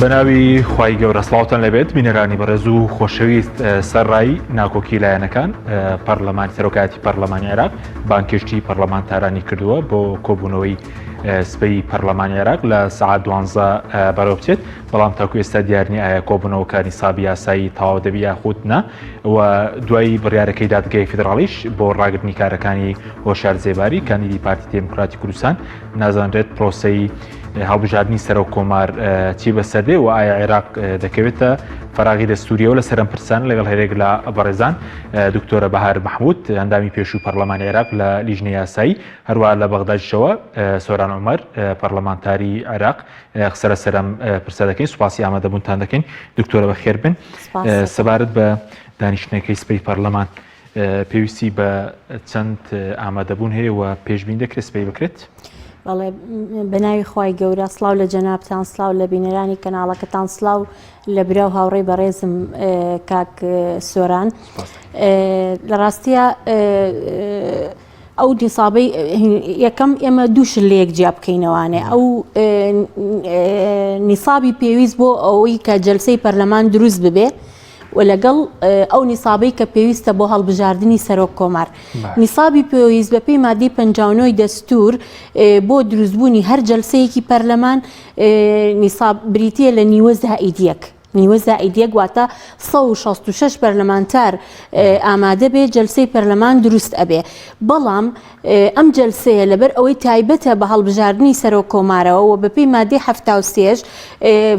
بەناوی خوای گەورە سڵاوتان لەبێت بینەرانی بەڕێز و خۆشەویست سەرڕایی ناکۆکی لایەنەکان پەرلەمانی سەرۆکایەتی پەرلەمانی عێراق بانکشتی پەرلەمانتارانی کردووە بۆ کۆبوونەوەی سبەی پەرلەمانی عێراق لە سەعات 12 بەرەو بچێت بەڵام تاکو ئێستا دیارنی ئایا کۆبوونەوەکانی سابی یاسایی تەواو دەبی یاخود نا و دوای بڕیارەکەی دادگای فیدراڵیش بۆ ڕاگرتنی کارەکانی هۆشار جێباری کاندیدی پارتی دموکراتی کوردستان نازانرێت پرۆسەی هەڵبژاردننی سەر و کۆمار چی بەسەردێ و ئایا عێراق دەکەوێتە فەراغی دەستوریەوە لە سەرم پرسان لەگەڵ هەرێک لە بەڕێزان دکتۆرە بەهار مەحموود ئەندامی پێشووی پەرلەمانی عێراق لە لیژنەی یاسایی هەروە لە بەغدادیشەوە سۆران عومەر پەرلەمانتاری عێراق قسە لە سەرم پرسە دەکەین سوپاسی ئامادەبوونتان دەکەین دکتۆرە بەخێر بن سەبارەت بە دانیشتنەکەی سبەی پەرلەمان پێویستی بە چەند ئامادەبوون هەیە و پێشبین دەکرێت سبەی بکرێت؟ بەڵێ بەناوی خوای گەورە سڵاو لە جەنابتان سڵاو لە بینەرانی کەناڵەکەتان سڵاو لە برا و هاوڕێی بەڕێزم کاک سۆران لە ڕاستیە ئەو دیسابەی یەکەم ئێمە دووش لە یەک جیا بکەینەوانێ ئەو نیسابی پێویست بۆ ئەوەی کە جەلسەی پەرلەمان دروست ببێ و لەگەڵ ئەو نیسابەی کە پێویستە بۆ هەڵبژاردننی سەرۆک کۆمار نیسابی پێویست بە پێی مادەی 59 دەستور بۆ دروستبوونی هەر جەلسەیەکی پەرلەمان نیساب بریتیە لە نیوە زائیدیەک نیوە زائیدیەک واتە 166 پەرلەمانتار ئامادە بێ جەلسەی پەرلەمان دروست ئەبێ بەڵام ئەم جەلسەیە لەبەر ئەوەی تایبەتە بە هەڵبژاردننی سەرۆک کۆمارەوە و بەپێی مادەی 73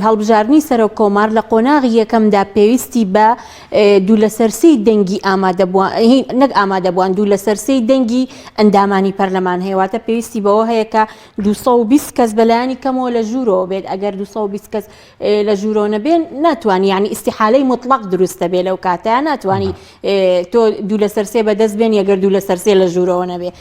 هەڵبژاردننی سەرۆک کۆمار لە قۆناغی یەکەمدا پێویستی بە دوو لە سەرسەی دەنگی ئامادەبووان نەک ئامادەبووان دوو لە سەرسەی دەنگی ئەندامانی پەرلەمان هەیە واتە پێویستی بەوە هەیە کە 220 کەس بەلایانی کەمەوە لە ژوورەوە بێت ئەگەر 220 کەس لە ژوورەوە نەبێن ناتوانانی یعنی ئیستیحالەی مطلق دروستە بێ لەو کاتەیە ناتوانانی تۆ دوو لە سەرسێ بەدەست بێن یەگەر دوو لە سەرسێ لە ژوورەوە نەبێ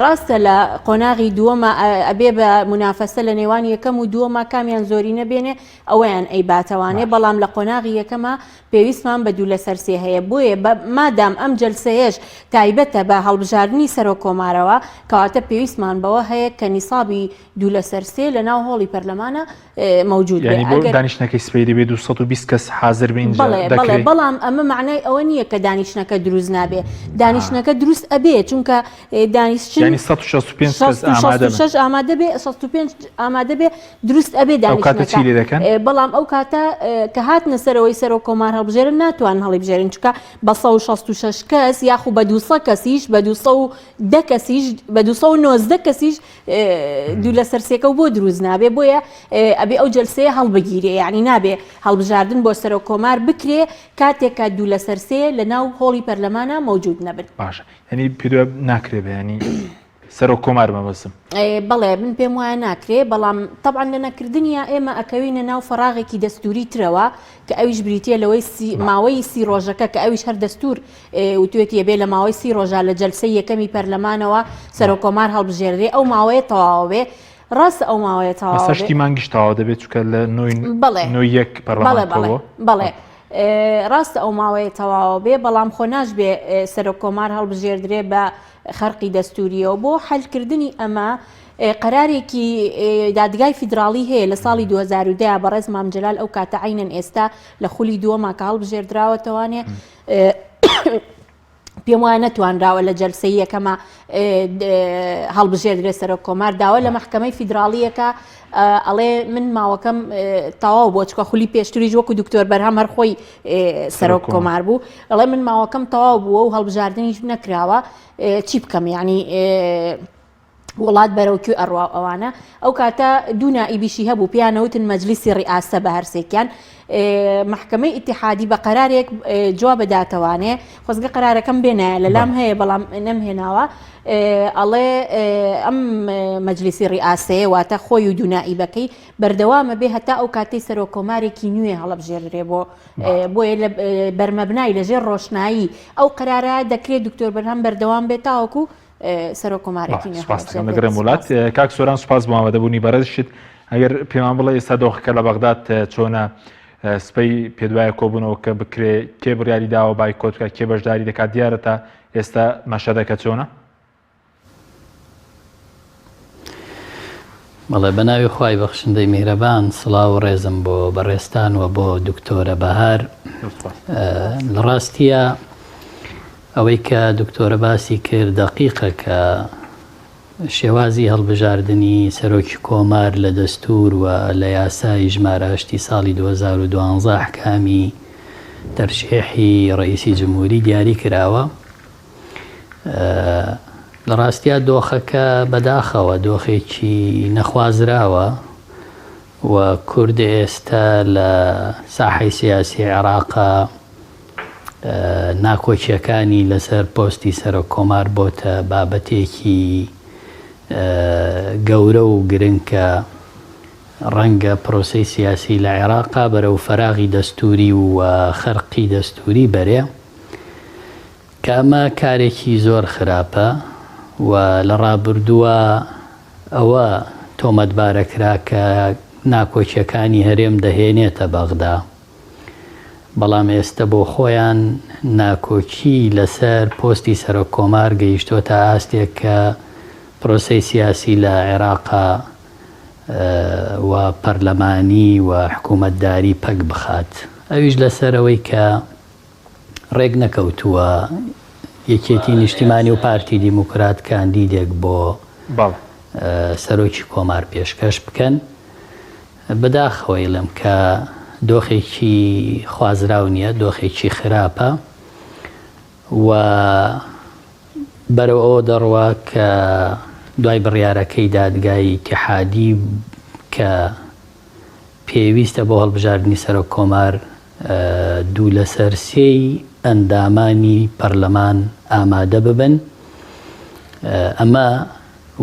ڕاستە لە قۆناغی دووەمە ئەبێ بە منافەسە لە نێوان یەکەم و دووەمە کامیان زۆری نەبێنێ ئەوەیان ئەی باتەوانێ بەڵام لە قۆناغی یەکەمە پێویستمان بە دوو لە سەرسێ هەیە بۆیە مادام ئەم جەلسەیەش تایبەتە بە هەڵبژاردننی سەرۆک کۆمارەوە کەواتە پێویستمان بەوە هەیە کە نیسابی دوو لە سەرسێ لە ناو هۆڵی پەرلەمانە موجود بێ دانیشتنەکەی سبەی دەبێت 220 کەس حاضر بین دەکرێت بەڵام ئەمە معنای ئەوە نییە کە دانیشتنەکە دروست نابێ دانیشتنەکە دروست ئەبێ چونکە دانیشتنی 165 ئامادە بێ 65 ئامادە بێ دروست ئەبێ دانیشتنەکە بەڵام ئەو کاتە کە هاتنە سەرەوەی سەرۆک کۆمار هەڵبژێرن ناتوان هەڵبژێرن چونکە بە 166 کەس یاخو بە 200 کەسیش بە 210 کەسیش بە 290 کەسیش دوو لە سەرسێکە و بۆ دروست نابێ بۆیە ئەبێ ئەو جەلسەیە هەڵبگیرێ یعنی نابێ هەڵبژاردن بۆ سەرۆک کۆمار بکرێ کاتێکە دوو لە سەرسێ لە ناو هۆڵی پەرلەمانە موجود نەبن باشە ینی پێ ناکرێ بەیانی سەرۆک کۆمار مەبەسم بەڵێ من پێم وایە ناکرێ بەڵام طبعا لە نەکردنیە ئێمە ئەکەوینە ناو فەراغێکی دەستوری ترەوە کە ئەویش بریتە لەوەی ماوەی 30 ڕۆژەکە کە ئەویش هەر دەستور وتوێتی بێ لە ماوەی 30 ڕۆژە لە جەلسەی یەکەمی پەرلەمانەوە سەرۆک کۆمار هەڵبژێردرێ ئەو ماوەیە تەواو بێ ڕاست ئەو ماوەیە تەواو شتی مانگیش تەواو دەبێت چونکە لە 9 پەرلەمان بەڵێ ڕاستە ئەو ماوەیە تەواو بێ بەڵام خۆ ناش بێ سەرۆک کۆمار هەڵبژێردرێ بە خەرقی دەستوریەوە بۆ حەلکردنی ئەمە قەرارێکی دادگای فیدراڵی هەیە لە ساڵی 2010 بەڕێز مام جەلال ئەو کاتە عینەن ئێستا لە خولی دووەما کە هەڵبژێردراوەتەوانێ پێم وایە نەتوانراوە لە جەلسەی یەکەمە هەڵبژێردرێ سەرۆک کۆمار داوە لە مەحکەمەی فیدراڵیەکە ئەڵێ من ماوەکەم تەواو بۆ چکە خولی پێشتریش وەکو دکتۆر بەرهەم هەر خۆی سەرۆک کۆمار بوو ئەڵێ من ماوەکەم تەواو بووە و هەڵبژاردننیش نەکراوە چی بکەم یعنی وڵات بەرەوکوێ ئەڕوا ئەوانە ئەو کاتە دوو نائیبیشی هەبوو پیانەوتن مەجلیسی ڕئاسە بە هەرسێکیان محکمەی ئیتیحادی بە قەرارێک جواب بداتەوانێ خۆزگە قەرارەکەم بێنایە لەلام هەیە بەڵام نەمهێناوە ئەڵێ ئەم مەجلیسی ڕئاسەیە واتە خۆی و دوو نائیبەکەی بەردەوامە بێ هەتا ئەو کاتەی سەرۆک کۆمارێکی نوێ هەڵبژێردرێ بۆیە لە بەرمەبنای لەژێر ڕۆشنایی ئەو قەرارە دەکرێت دکتۆر بەرهەم بەردەوام بێت تاوەکو سەرۆک کۆمارێکی نەگەرم وڵات کاک سۆران سوپاس بۆ ئامادەبوونی بەڕێزشت ئەگەر پێمان بڵێ ئێستا دۆخەکە لە بەغداد چۆنە سپەی پێدوایە کۆبوونەوە کە بکرێ کێ بڕیاری داوە بایکۆتکە کێ بەشداری دەکات دیارە تا ئێستا مەشەدەکە چۆنە؟ بەڵێ بەناوی خوای بەخشندەی میهرەبان سڵاو و ڕێزم بۆ بەڕێستان و بۆ دکتۆرە بەهار. لە ڕاستیە ئەوەی کە دکتۆرە باسی کرد دەقیقە کە شێوازی هەڵبژاردننی سەرۆکی کۆمار لە دەستور و لە یاسای ژمارە 8 ساڵی 2012 حکامی تەرشێحی ڕئیسی جمهوری دیاری کراوە. لە ڕاستیە دۆخەکە بەداخەوە دۆخێکی نەخوازراوە و کورد ئێستا لە ساحەی سیاسی عێراقا ناکۆچیەکانی لەسەر پۆستی سەرۆک کۆمار بۆتە بابەتێکی گەورە و گرنگ کە ڕەنگە پرۆسەی سیاسی لە عێراقا بەرەو فەراغی دەستوری و خەرقی دەستوری بەرێ کە ئەمە کارێکی زۆر خراپە و لە ڕابردووە ئەوە تۆمەتبارەکرا کە ناکۆچیەکانی هەرێم دەهێنێتە بەغدا، بەڵام ئێستا بۆ خۆیان ناکۆچی لەسەر پۆستی سەرۆک کۆمار گەیشتۆتە ئاستێک کە پرۆسەی سیاسی لە عێراقا و پەرلەمانی و حکوومەتداری پەک بخات. ئەویش لەسەرەوەی کە ڕێک نەکەوتووە یەکێتی نیشتیمانی و پارتی دیموکرات کاندیدێک بۆ سەرۆکی کۆمار پێشکەش بکەن. بەداخەوەی لەم کە دۆخێکی خوازراو نییە، دۆخێکی خراپە و بەرەو ئەوە دەڕوا کە دوای بڕیارەکەی دادگای ئیتیحادی کە پێویستە بۆ هەڵبژاردننی سەرۆک کۆمار 2/3 ئەندامانی پەرلەمان ئامادە ببن، ئەمە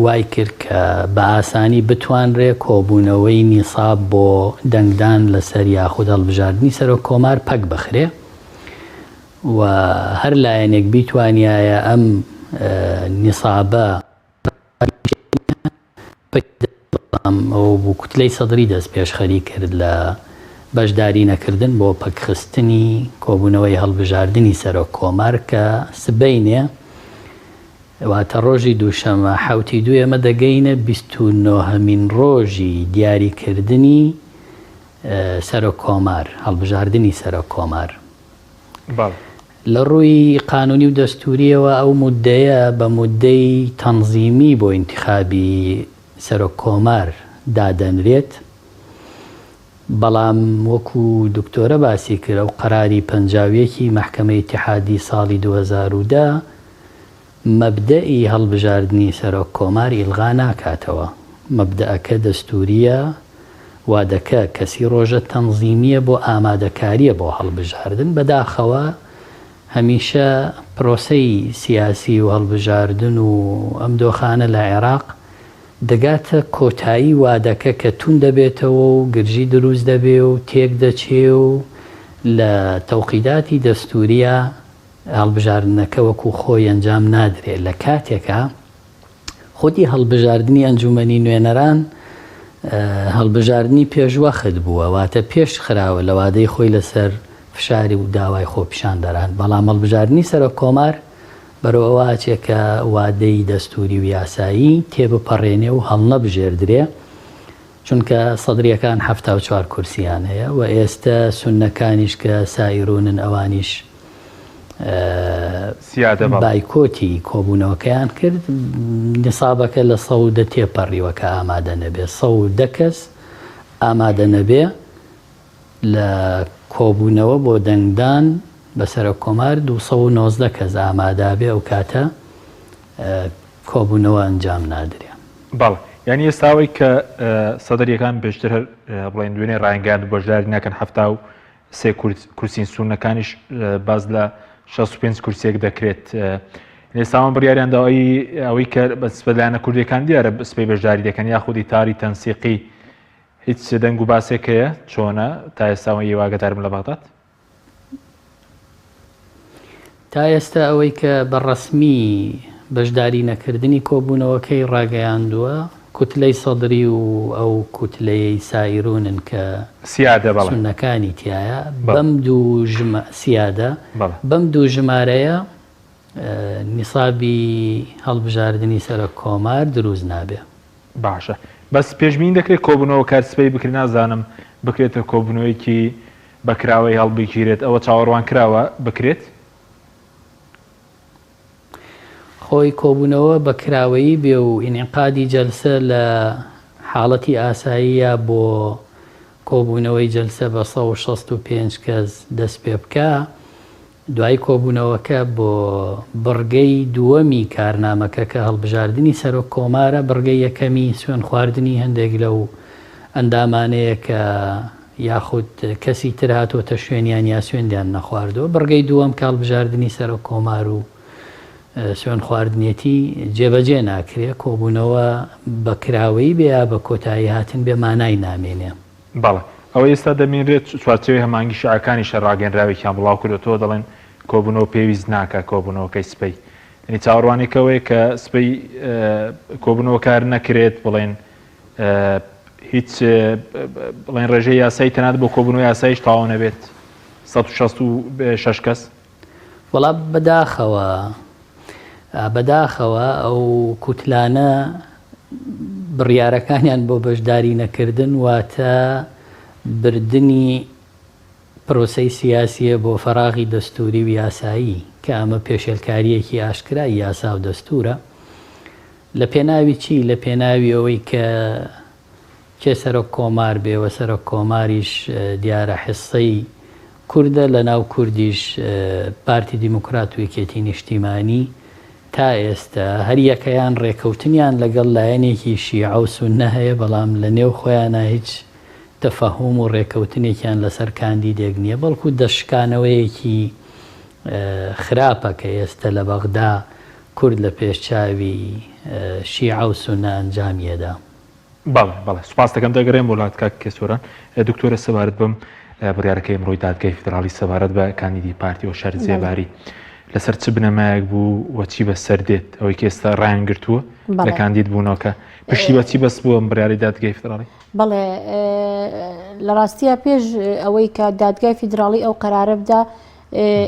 وای کرد کە بە ئاسانی بتوانرێ کۆبوونەوەی نیساب بۆ دەنگدان لەسەر یاخود هەڵبژاردننی سەرۆک کۆمار پەک بخرێ و هەر لایەنێک بیتوانایە ئەم نیسابە ئەو بوو کوتلەی سەدری دەست پێشخەری کرد لە بەشداری نەکردن بۆ پەکخستنی کۆبوونەوەی هەڵبژاردننی سەرۆک کۆمار کە سبەینێ واتە ڕۆژی دووشەمە 7 ئەمە دەگەینە 29هەمین ڕۆژی دیاریکردنی سەرۆک کۆمار، هەڵبژاردننی سەرۆک کۆمار. لە ڕووی قانونی و دەستوریەوە ئەو مودەیە بە مودەی تەنزیمی بۆ ئینتیخابی سەرۆک کۆمار دادەنرێت، بەڵام وەکو دکتۆرە باسی کرد و قەراری 51 محکەمەی ئیتیحادی ساڵی 2010 مەبدەئی هەڵبژاردننی سەرۆک کۆمار ئیلغا ناکاتەوە. مەبدەئەکە دەستوریە وا دەکە کەسی ڕۆژە تەنزیمیە بۆ ئامادەکاریە بۆ هەڵبژاردن. بەداخەوە هەمیشە پرۆسەی سیاسی و هەڵبژاردن و ئەم دۆخانە لە عێراق دەگاتە کۆتایی وادەکە کە تون دەبێتەوە و گرژی دروست دەبێ و تێک دەچێ و لە تەوقیداتی دەستوریە هەڵبژاردنەکە وەکو خۆی ئەنجام نادرێت. لە کاتێکە خودی هەڵبژاردننی ئەنجومەنی نوێنەران هەڵبژاردننی پێشوەخت بووە، واتە پێش خراوە لە وادەی خۆی لەسەر فشاری و داوای خۆپیشاندەران، بەڵام هەڵبژاردننی سەرۆک کۆمار بەرەو ئەوواچێکە وادەی دەستوری و یاسایی تێبپەڕێنێ و هەڵنەبژێردرێ، چونکە سەدرریەکان 74 کورسیان هەیە و ئێستا سوننەکانیش کە سایرونن ئەوانیش بایکۆتی کۆبوونەوەکەیان کرد. نیسابەکە لە 100 تێپەڕیوەکە ئامادە نەبێ، 100 کەس ئامادە نەبێ لە کۆبوونەوە بۆ دەنگدان بە سەرۆک کۆمار 219 کەس ئامادابێ ئەو کاتە کۆبوونەوە ئەنجام نادرێ. بەڵێ، یعنی ئێستاوەی کە سەدەریەکان بێشتر بڵێن دوێنێ ڕایگەاند بۆژداری ناکەن 73 کورسین سونەکانیش باز لە 65 کورسێک دەکرێت. ئێستاوان بڕیاریانداوایی ئەوەی کە بەسپەلایەنە کوردیەکان دیارە سپەی بەشداری دەکەن یاخودی تاری تەنسیقی هیچ دەنگ و باسێکەیە چۆنە تا ئێستاوە یێواگەدارم لە بەغداد؟ تا ئێستا ئەوەی کە بەڕەسمی بەشداری نەکردنی کۆبوونەوەکەی ڕاگەیاندووە کوتلەی سەدری و ئەو کوتلەی سایرونن کە سونەکانی تایە بەم دوو ژمارەیە نیسابی هەڵبژاردننی سەرۆک کۆمار دروست نابێ. باشە بەس پێشبین دەکرێت کۆبوونەوە کارسپەی بکرێت نازانم بکرێتە کۆبوونەوەیکی بەکراوەی هەڵبگیرێت ئەوە چاوەڕوان کراوە بکرێت خۆی کۆبوونەوە بەکراوەیی بێ و ئینعقادی جەلسە لە حاڵەتی ئاساییە بۆ کۆبوونەوەی جەلسە بە 165 کەس دەست پێ بکە دوای کۆبوونەوەکە بۆ بڕگەی دووەمی کارنامەکە کە هەڵبژاردننی سەرۆک کۆمارە بڕگەی یەکەمی سوێن خواردنی هەندێک لەو ئەندامانەیە کە یاخود کەسی تر هاتوۆتە شوێنیان یا سوێندیان نەخواردەوە بڕگەی دووەم کە هەڵبژاردننی سەرۆک کۆمار و سوێن خواردنیەتی جێبەجێ ناکرێت کۆبوونەوە بەکراوەی بێ بە کۆتایی هاتن بێ مانای نامێنێ بەڵێ ئەوە ئێستا دەمێنرێت چوارچەوەی هەمانگی شعەکانی شەڕاگەنراوێکیان بڵاو کردەوە دەڵێن کۆبوونەوە پێویست ناکە کۆبوونەوەکەی سپەی ینی چاوەڕوانێکەوەی کە سپەی کۆبوونەوە کار نەکرێت بڵێن هیچ بڵێن ڕێژەی یاسایی تەنات بۆ کۆبوونەوە یاساییش تاوا نەبێت 166 کەس وەڵام بەداخەوە ئەو کوتلانە بڕیارەکانیان بۆ بەشداری نەکردن واتە بردننی پرۆسەی سیاسیە بۆ فەراغی دەستوری و یاسایی کە ئەمە پێشێلکاریەکی ئاشکرای یاسا و دەستورە لە پێناوی چی لە پێناوی ئەوەی کە کێ سەرۆک کۆمار بێوە سەرۆک کۆماریش دیارە حیسەی کووردە لە ناو کوردیش پارتی دیموکرات و یەکێتی نیشتیمانی تا ئێستا هەر یەکەیان ڕێکەوتنیان لەگەڵ لایەنێکی شیعە و سوننە هەیە بەڵام لە نێو خۆیانە هیچ تەفەهوم و ڕێکەوتنێکیان لەسەر کاندیدێک نییە بەڵکو دەشکانەوەیەکی خراپە کە ئێستا لە بەغدا کورد لە پێشچاوی شیعە و سوننە ئەنجامیەدا بەڵێ سوپاس دەکەم دەگەڕێم وڵات کاک کێسۆران دکتۆرە سەبارەت بەم بڕیارەکەی ئەمڕۆی دادگای فیدراڵی سەبارەت بە کاندیدی پارتی و شەر جێباری لەسەر چ بنەمایەک بوو وەچی بەسەر دێت ئەوەی کە ئێستا ڕایان گرتووە لە کاندید بوونەوەکە پشتی بەچی بەس بووە ئەم بڕیاری دادگای فیدراڵی بەڵێ لە ڕاستیە پێش ئەوەی کە دادگای فیدراڵی ئەو قەرارە بدا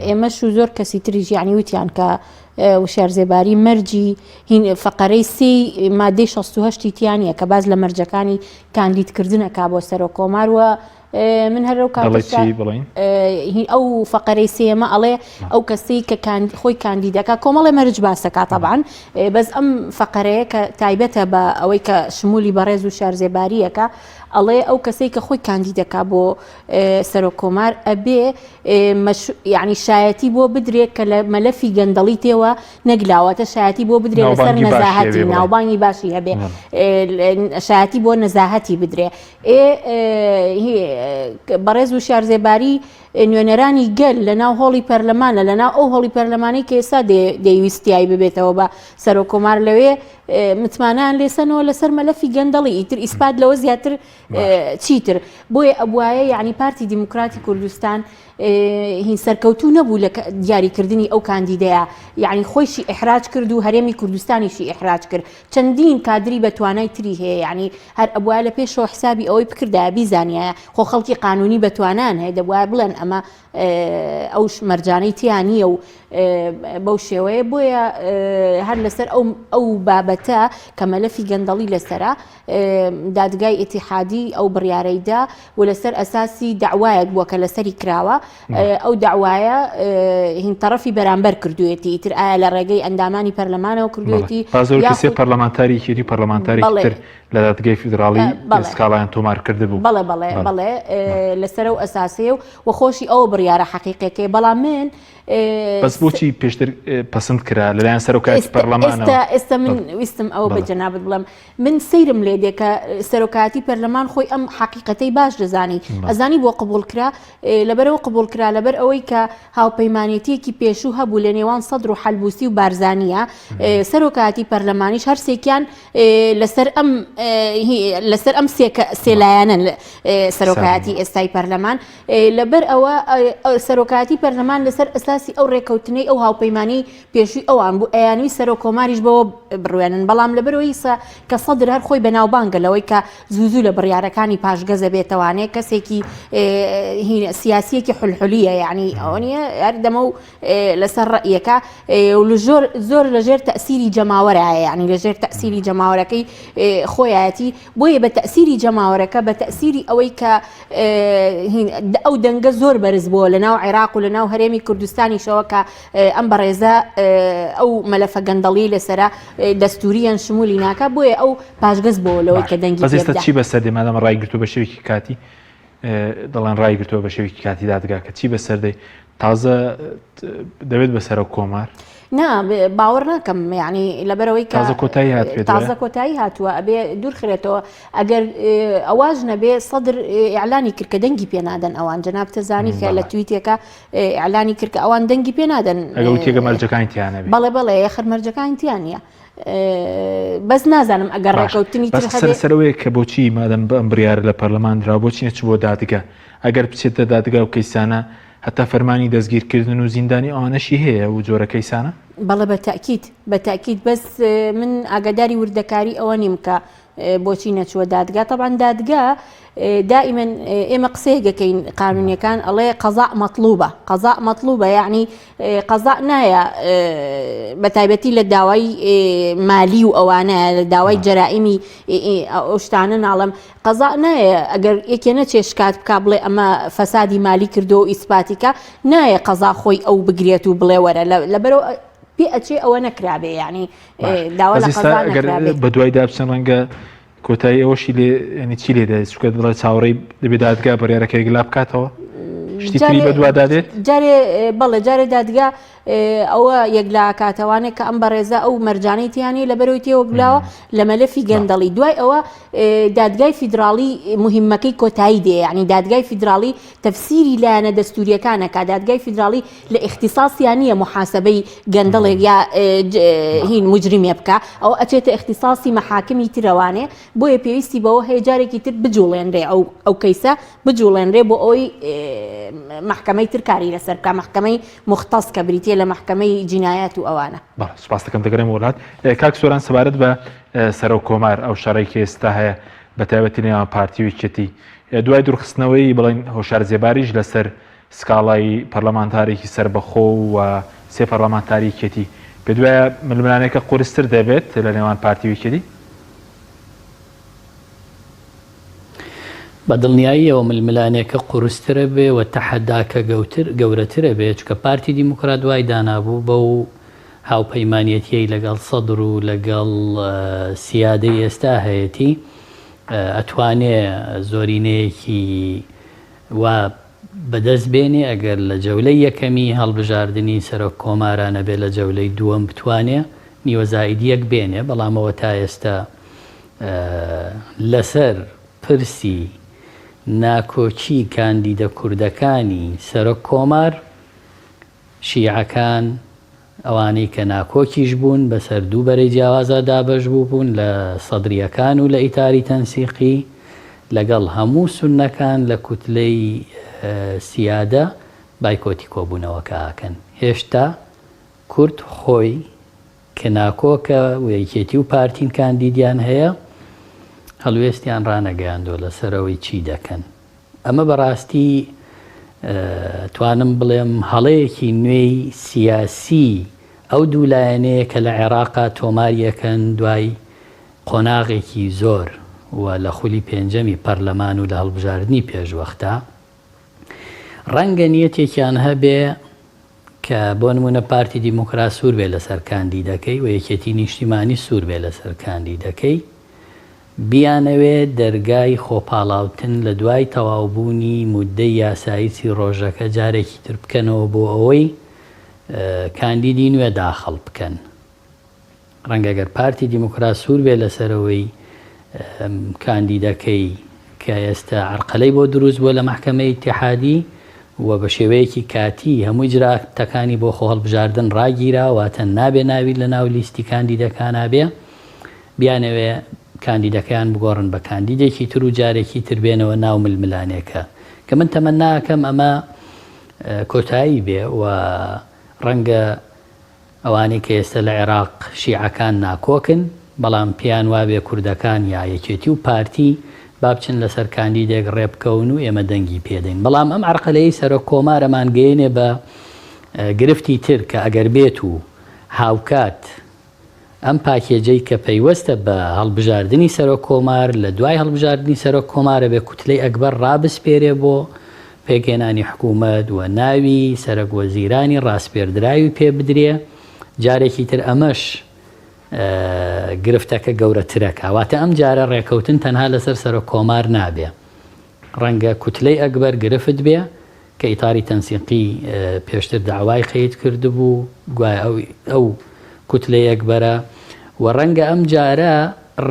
ئێمەش و زۆر کەسی تریژ یعنی وتیان کە وشارزێباری مەرجی فەقەرەی سی مادەی 68 تیانە کە باز لە مەرجەکانی کاندیدکردنەکە بۆ سەرۆک کۆمار وە من هەر ئەو فەقەرەی سێمە ئەڵێ ئەو کەسی کە خۆی کاندیدەکە کۆمەڵی مەرج باسەکە تەبعاً بەس ئەم فەقەرەیە کە تایبەتە بە ئەوەی کە شمولی بەڕێز و شارزێباریەکە ئەڵێ ئەو کەسەی کە خۆی کاندیدەکە بۆ سەرۆک کۆمار ئەبێ یعنی شایەتی بۆ بدرێت کە لە مەلەفی گەندەڵی تێوە نەگلاوەتە شایەتی بۆ بدرێت لەسەر نەزاهەتی ناوبانگی باشی هەبێ شایەتی بۆ نەزاهەتی بدرێ بەڕێز و شارزێباری نوێنەرانی گەل لە ناو هۆڵی پەرلەمانە لە ناو ئەو هۆڵی پەرلەمانی کە ئێستا دەیویستیایی ببێتەوە بە سەرۆک کۆمار لەوێ متمانیان لێسەنەوە لەسەر مەلەفی گەندەڵی ئیتر ئیسپات لەوە زیاتر چیتر بۆیە ئەبوایە یعنی پارتی دیموکراتی کوردستان هین سەرکەوتوو نەبوو لە دیاریکردنی ئەو کاندیدەیە یعنی خۆیشی ئیحراج کرد و هەرێمی کوردستانیشی ئیحراج کرد چەندین کادری بە توانای تری هەیە یعنی هەر ئەبوایە لە پێشەوە حسابی ئەوەی بکردایە بیزانایە خۆ خەڵکی قانونی بە توانان هەیە دەبوایە بڵێن ئەمە ئەو مەرجانەی تیانیە و بەو شێوەیە بۆیە هەر لەسەر ئەو بابەتە کە مەلەفی گەندەڵی لەسەرە دادگای ئیتیحادی ئەو بڕیارەیدا و لەسەر ئەساسی داوایەک بووە کە لەسەری کراوە ئەو داوایە هین تەرەفی بەرامبەر کردوێتی ئیتر ئایا لە ڕێگەی ئەندامانی پەرلەمانەوە کردوێتی کەسێ پەرلەمانتاری کێری پەرلەمانتاری تر لە دادگای فیدراڵی سکاڵایان تۆمار کرده بوو بەڵێ لەسەر ئەو ئەساسەیە و خۆشی ئەو بڕیارە حەقیقەکەی بەڵام من بەس بۆچی پێشتر پەسەند کرا لەلایەن سەرۆکاتی پەرلەمانەوە ئێستا من ویستم ئەوە بە جەنابەت بڵێم من سەیرم لێ دێ کە سەرۆکاتی پەرلەمان خۆی ئەم حەقیقەتەی باش دەزانی ئەزانی بۆ قبول کرا لەبەرەوە قبول کرا لەبەر ئەوەی کە هاوپەیمانێتیەکی پێشوو هەبوو لە نێوان سەدر و حەلبوسی و بارزانیە سەرۆکاتی پەرلەمانیش هەر سێکیان لەسەر ئەم سێلایەنە سەرۆکاتی ئێستای پەرلەمان لەبەر ئەوە سەرۆکاتی پەرلەمان لەسەر ئەساسی ئەو ڕێکەوتنەی ئەو هاوپەیمانی پێشووی ئەوان بوو ئەیانوی سەرۆ کۆماریش بەوە بڕوێنن بەڵام لەبەرەوەی کە سەدر هەر خۆی بەناوبانگە لەوەی کە زوو لە بڕیارەکانی پاشگەزە بێتەوانێت کەسێکی سیاسیەکی حلحولیە یعنی ئەوە نیە دەمە و لەسەر ڕەئیەکە زۆر لەژێر تەسیری جەماوەرایە یعنی لەژێر تەسیری جەماوەرەکەی خۆیەتی بۆیە بە تەسیری جەماوەرەکە بە تەسیری ئەوەی کە ئەو دەنگە زۆر بەرز بووە لەناو عێراق و لەناو هەرێمی کوردستانیشەوە کە ئەم بەڕێزە ئەو مەلەفە گەندەڵی لەسرە دەستوریان شمولی ناکە بۆیە ئەو پاشگەز بۆ لەوەی کە دەنگی ئێستا چی بەسەر دێمادەمە ڕایگرتو بە شێوێکی کاتی دەڵێن ڕایگرتووە بە شێوێکی کاتی دادگا کە چی بەسەردەی تازە دەبێت بەسەرە کۆمار نا باوەڕ ناکەم یعنی لەبەرەوەی کە تازە کۆتایی هاتووە ئەبێ دوورخرێتەوە ئەگەر ئەواژ نەبێ سەدر ئیعلانی کرد کە دەنگی پێنادەن ئەوان جەناب تەزانی کە لە تویتێکە ئیعلانی کرد کە ئەوان دەنگی پێنادەن ئەگەر تێگە مەرجەکانیان بەڵێ بەڵێ یەخر مەرجەکانیان نیە بەس نازانم ئەگەر ڕێکەوتنی سەرەوەی کە بۆچی مادەم بە ئەم بڕیارە لە پەرلەمان درا بۆچی نەچ بۆ دادگا ئەگەر بچێتە دادگا و کەیسانە هەتا فەرمانی دەستگیرکردن و زیندانی ئەوانەشی هەیە و جۆرە کەیسانە بەڵێ بەتاکید بەس من ئاگاداری وردەکاری ئەوە نیم کە بۆچی نەچووە دادگا طبعا دادگا دائما ئێمە قسەیەکەین قانونیەکان ئەڵێ قەزاء مەطلوبە یعنی قەزاء نایە بەتایبەتی لە داوای مالی و ئەوانە لە داوای جەرائیمی ئەو شتانە ناڵم قەزاء نایە ئەگەر یەکێ نەچێ شکات بکا بڵێ ئەمە فەسادی مالی کردو و ئیسپاتیکە نایە قەزا خۆی ئەو بگرێت و بڵێ وەرە لەبەرەوە پێ ئەچێ ئەوە نەکرابێ یعنی داوا لە قەزا نەکرابێ بە دوای دابچەند ڕەنگە کۆتایی ئەوەشی لێ ینی چی لێ دەست چکە دڵە چاوەڕێی دەبێت دادگا بڕیارەکەی گلا بکاتەوە شتی بە دوا دادێت جارێ بەڵێ جارێ دادگا ئەوە یەکلا کاتەوانێک کە ئەم بەڕێزە ئەو مەرجانەی تیانی لەبەرەوەی تێوە بلاوە لە مەلەفی گەندەڵی دوای ئەوە دادگای فیدراڵی مهمەکەی کۆتایی دێ یعنی دادگای فیدراڵی تەفسیری لایەنە دەستوریەکانەکە دادگای فیدراڵی لە اختصاصیان نیە محاسبەی گەندەڵێک یا هین مجرمێ بکە ئەو ئەچێتە اختصاصی مەحاکمی ترەوانێ بۆیە پێویستی بەوە هەیە جارێکی تر بجوڵێنرێ ئەو کەیسە بجوڵێنرێ بۆ ئەوی محکەمەی ترکاری لەسەر بکە محکەمەی مختص کە بریتە لە محکەمەی جینایەت و ئەوانە سپاس دەکەم دەگەڕێم وڵات کاک سۆران سەبارەت بە سەرۆ کۆمار ئەو شەڕێکی ئێستا هەیە بە تایبەتی نێوان پارتی و یەکێتی دوای دوورخستنەوەی بڵێن هۆشار جێباریش لەسەر سکاڵای پەرلەمانتارێکی سربەخۆ و سێ پەرلەمانتاری یەکێتی پێ دوایە ململانێکە قورستر دەبێت لە نێوان پارتی و یەکێتی بە دڵنیاییەوە ململانێکە قورسترە بێ و تەحەداکە گەورەترە بێت چکە پارتی دیموکرات دوای دانابوو بە و هاوپەیمانەتیەی لەگەڵ سەدر و لەگەڵ سیادەی ئێستا هەیەی ئەتوانێ زۆرینەیەکی وا بەدەست بێنێ ئەگەر لە جەولەی یەکەمی هەڵبژاردننی سەرۆک کۆمارانە بێ لە جەولەی دووەم بتوانێ نیوەزایدیەک بێنێ بەڵامەوە تا ئێستا لەسەر پرسی ناکۆچی کاندیدە کوردەکانی سەرۆک کۆمار شیعەکان ئەوانەی کە ناکۆکیش بوون بەسەر دوو بەرەی جیاوازە دابەش بوون لە سەدریەکان و لە ئیتاری تەنسیقی لەگەڵ هەموو سوننەکان لە کوتلەی سیادە بایکۆتی کۆبوونەوەکە ئاکەن هێشتا کورد خۆی کە ناکۆکە و یەکێتی و پارتین کاندیدیان هەیە هەڵوێستیان ڕانەگەیاندۆ لەسەرەوەی چی دەکەن ئەمە بەڕاستی توانم بڵێم هەڵەیەکی نوێی سیاسی ئەو دوولایەنەیە کە لە عێراقا تۆماریەکەن دوای قۆناغێکی زۆر و لە خولی پێنجەمی پەرلەمان و لە هەڵبژاردننی پێشوەختە ڕەنگە نیەتێکیان هەبێ کە بۆ نمونە پارتی دیموکرات سوور بێ لەسەر کاندیدەکەی و یەکێتی نیشتیمانی سوور بێ لەسەر کاندیدەکەی بیانەوێ دەرگای خۆپاڵاوتن لە دوای تەواوبوونی مودەی یاسایی ڕۆژەکە جارێکی تر بکەنەوە بۆ ئەوەی کاندیدی نوێ داخەڵ بکەن ڕەنگەگەر پارتی دیموکرات سوور بێ لەسەرەوەی کاندیدەکەی کە ئێستا عەرقەلەی بۆ دروست بووە لە مەحکەمەی ئیتیحادی و بە شێوەیەکی کاتی هەمووی جراتەکانی بۆ خۆ هەڵبژاردن ڕاگیرا واتە نابێ ناوی لە ناو لیستی کاندیدەکانە بێ بیانەوێ کاندیدەکەیان بگۆڕن بە کاندیدێکی تر و جارێکی تر بێنەوە ناو ململانێکە کە من تەمەنا ناکەم ئەمە کۆتایی بێ و ڕەنگە ئەوانەی کە ئێستا لە عێراق شیعەکان ناکۆکن بەڵام پیان وابێ کوردەکان یا یەکێتی و پارتی با بچن لەسەر کاندیدێک ڕێبکەون و ئێمە دەنگی پێدەین بەڵام ئەم عەرقەلەی سەرۆک کۆمارەمان گەیەنێ بە گرفتی تر کە ئەگەر بێت و هاوکات ئەم پاکێجەی کە پەیوەستە بە هەڵبژاردننی سەرۆک کۆمار لە دوای هەڵبژاردننی سەرۆک کۆمارە بێ کوتلەی ئەکبەر ڕابسپێرێ بۆ پێگەێنانی حکوومەت و ناوی سەرۆک وەزیرانی ڕاستپێردراوی پێ بدرێ جارێکی تر ئەمەش گرفتەکە گەورەترەکە واتە ئەم جارە ڕێکەوتن تەنها لەسەر سەرۆک کۆمار نابێ ڕەنگە کوتلەی ئەکبەر گرفت بێ کە ئیتاری تەنسیقی پێشتر داوای خەیت کردبوو گوایە ئەو کوتلەی ئەکبەرە و ڕەنگە ئەم جارە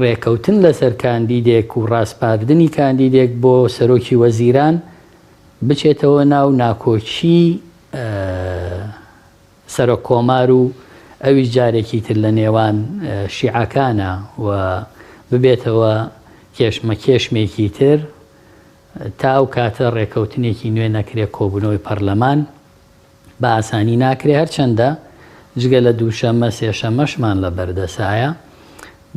ڕێکەوتن لەسەر کاندیدێک و ڕاستپاردنی کاندیدێک بۆ سەرۆکی وەزیران بچێتەوە ناو ناکۆچی سەرۆک کۆمار و ئەویش جارێکی تر لە نێوان شیعەکانە و ببێتەوە کێشمێکی تر تا ئەو کاتە ڕێکەوتنێکی نوێ نەکرێت کۆبوونەوەی پەرلەمان بە ئاسانی ناکرێ هەرچەندە جگە لە دووشەممە سێشەمەشمان لە بەردەسایە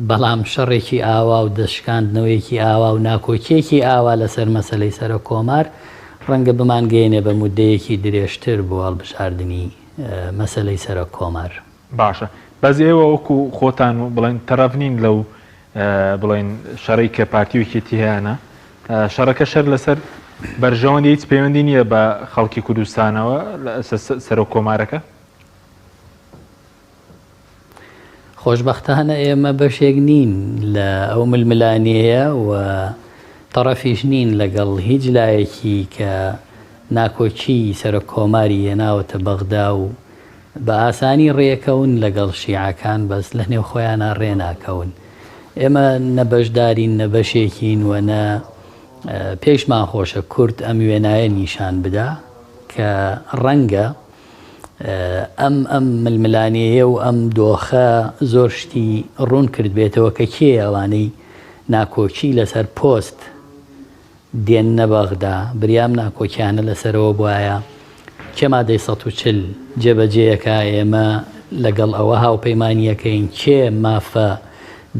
بەڵام شەڕێکی ئاوا و دەشکاندنەوەیەکی ئاوا و ناکۆکیێکی ئاوا لەسەر مەسەلەی سەرۆک کۆمار ڕەنگە بمانگەێنێ بە مودەیەکی درێژتر بۆ هەڵبژاردننی مەسەلەی سەرۆک کۆمار باشە بەز ئێوە وەکو خۆتان بڵێن تەرەف نین لەو بڵێن شەڕی کە پارتیوەکێتی هەیەە شەڕەکە شەر لەسەر بەرژەوەندی هیچ پەیوەندی نییە بە خەڵکی کوردستانەوە سەرۆک کۆمارەکە خۆشبەختانە ئێمە بەشێک نین لە ئەو ململانەیە و تەڕەفیش نین لەگەڵ هیچ لایەکی کە ناکۆچی سەرۆک کۆماری هێناوەتە بەغدا و بە ئاسانی ڕێکەون لەگەڵ شیعەکان بەس لە نێو خۆیانە ڕێناکەون ئێمە نەبەشدارین نەبەشێکین و نە پێشمان خۆشە کورد ئەم وێنایە نیشان بدا کە ڕەنگە ئەم ململانەیە و ئەم دۆخە زۆر شتی ڕوون کرد بێتەوە کە کێ ئەوانەی ناکۆچی لەسەر پۆست دێننە بەغدا بریام ناکۆکیانە لەسەرەوە بواە کێ مادەی 140 جێبەجێیەکە ئێمە لەگەڵ ئەوە هاوپەیمانیەکەین کێ مافە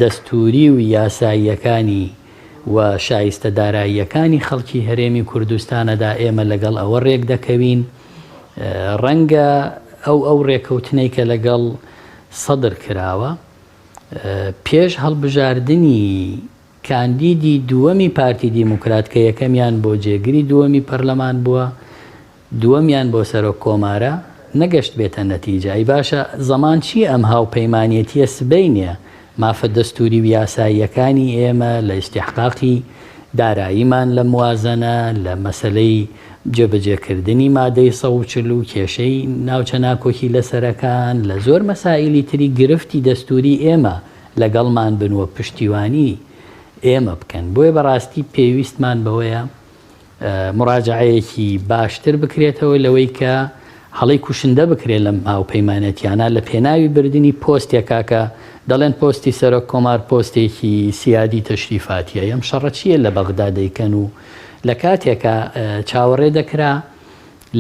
دەستوری و یاساییەکانی و شایستە داراییەکانی خەڵکی هەرێمی کوردستانەدا ئێمە لەگەڵ ئەوە ڕێک دەکەوین ڕەنگە ئەو ڕێکەوتنەی کە لەگەڵ سەدر کراوە پێش هەڵبژاردننی کاندیدی دووەمی پارتی دیموکرات کە یەکەمیان بۆ جێگری دووەمی پەرلەمان بووە دووەمیان بۆ سەرۆک کۆمارە نەگەشت بێتە نەتیجایی باشە زەمان چی ئەم هاوپەیمانیەتیە سبەینە مافە دەستوری و یاساییەکانی ئێمە لە ئیستیحقاقی داراییمان لە موازنە لە مەسلەی جێبەجێکردنی مادەی 140 و کێشەی ناوچە ناکۆکی لەسەرەکان لە زۆر مەسائلی تری گرفتی دەستوری ئێمە لەگەڵمان بنوە پشتیوانی ئێمە بکەن بۆیە بەڕاستی پێویستمان بەوەیە مراجعەیەکی باشتر بکرێتەوە لەوەی کە هەڵی کوشندە بکرێت لەم هاوپەیمانەتیانە لە پێناوی بردننی پۆستێکا کە دەڵێن پۆستی سەرۆک کۆمار پۆستێکی سیادی تەشریفاتیە ئەم شەڕە چییە لە بەغدا دەیکەن و لە کاتێکە چاوەڕێ دەکرا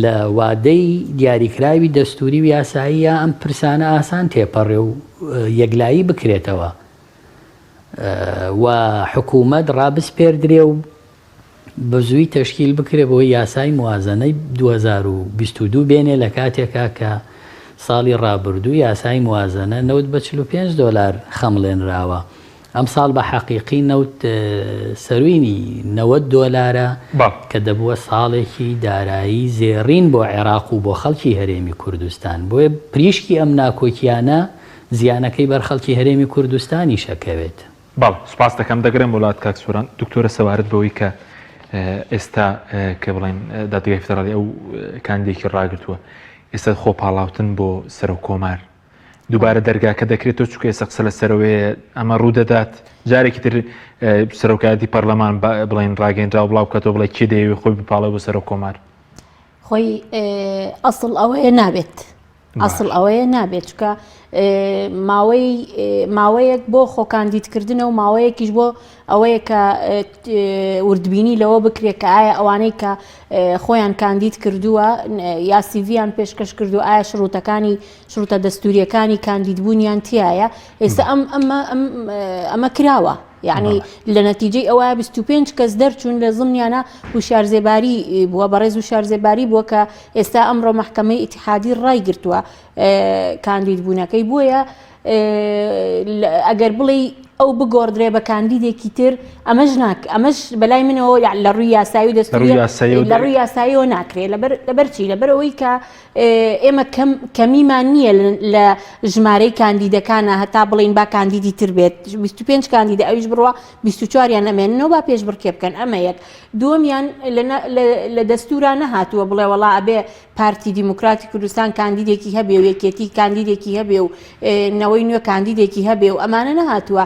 لە وادەی دیاریکراوی دەستوری و یاساییە ئەم پرسانە ئاسان تێپەڕێ و یەکلایی بکرێتەوە و حکوومەت ڕابسپێردرێ و بە زووی تەشکیل بکرێ بۆ یاسای موازنەی 2022 بێنێ لە کاتێکا کە ساڵی ڕابردوو یاسای موازنە $45 خەمڵێنراوە ئەم ساڵ بە حەقیقی سەروینی $90 کە دەبووە ساڵێکی دارایی زێڕین بۆ عێراق و بۆ خەڵکی هەرێمی کوردستان بۆیە پریشکی ئەم ناکۆکیانە زیانەکەی بەر خەڵکی هەرێمی کوردستانی شەکەوێت. باڵ سپاس دەکەم دەگرم وڵات کاک سووران دکتۆرە سەوارت بەوەی کە ئێستا کە بڵێن دادگای فدرالی ئەو کاندێکی ڕاگرتووە ئێستا خۆپاڵاوتن بۆ سەرۆک کۆمار دووبارە دەرگاکە دەکرێتەوە چکە ئێستا قسە لە سەرەوەی ئەمە ڕوودەدات جارێکی تر سەرۆکایەتی پەرلەمان بڵێن ڕاگەیەنراوە بڵاو بکاتەوە بڵێ کێ دەیەوێت خۆی بپاڵێ بۆ سەرۆک کۆمار خۆی ئەسڵ ئەوەیە نابێت ئەسڵ ئەوەیە نابێت چکە ماوەیەک بۆ خۆکاندیدکردنە و ماوەیەکیش بۆ ئەوەیە کە وردبینی لەوە بکرێت کە ئایا ئەوانەی کە خۆیان کاندید کردووە یا سیڤیان پێشکەش کردو ئایا شروطە دەستوریەکانی کاندیدبوونیان تایە ئێستا ئەمە کراوە یعنی لە نەتیجەی ئەوە 25 کەس دەرچوون لە زمنیانە وشارزێباری بووە بەڕێز وشارزێباری بووە کە ئێستا ئەمڕۆ محکەمەی ئیتیحادی ڕای گرتووە کاندیدبوونەکەی بووە ئەگەر بڵێ ئەو بگۆڕدرێ بە کاندیدێکی تر ئەمەش بەلای منەوە لە ڕووی یاسایی و دەستوری لە ڕووی یاساییەوە ناکرێت لەبەرچی لەبەرەوەی کە ئێمە کەمیمان نییە لە ژمارەی کاندیدەکانە هەتا بڵین با کاندیدی تر بێت 25 کاندیدە ئەویش بڕوە 24یان ئەمێننەوە با پێش بڕکێ بکەن ئەمە یەک دووەمیان لە دەستورا نەهاتووە بڵێ وەڵا ئەبێ پارتی دیموکراتی کوردستان کاندیدێکی هەبێ و یەکێتی کاندیدێکی هەبێ و نەوەی نوێ کاندیدێکی هەبێ و ئەمانە نەهاتووە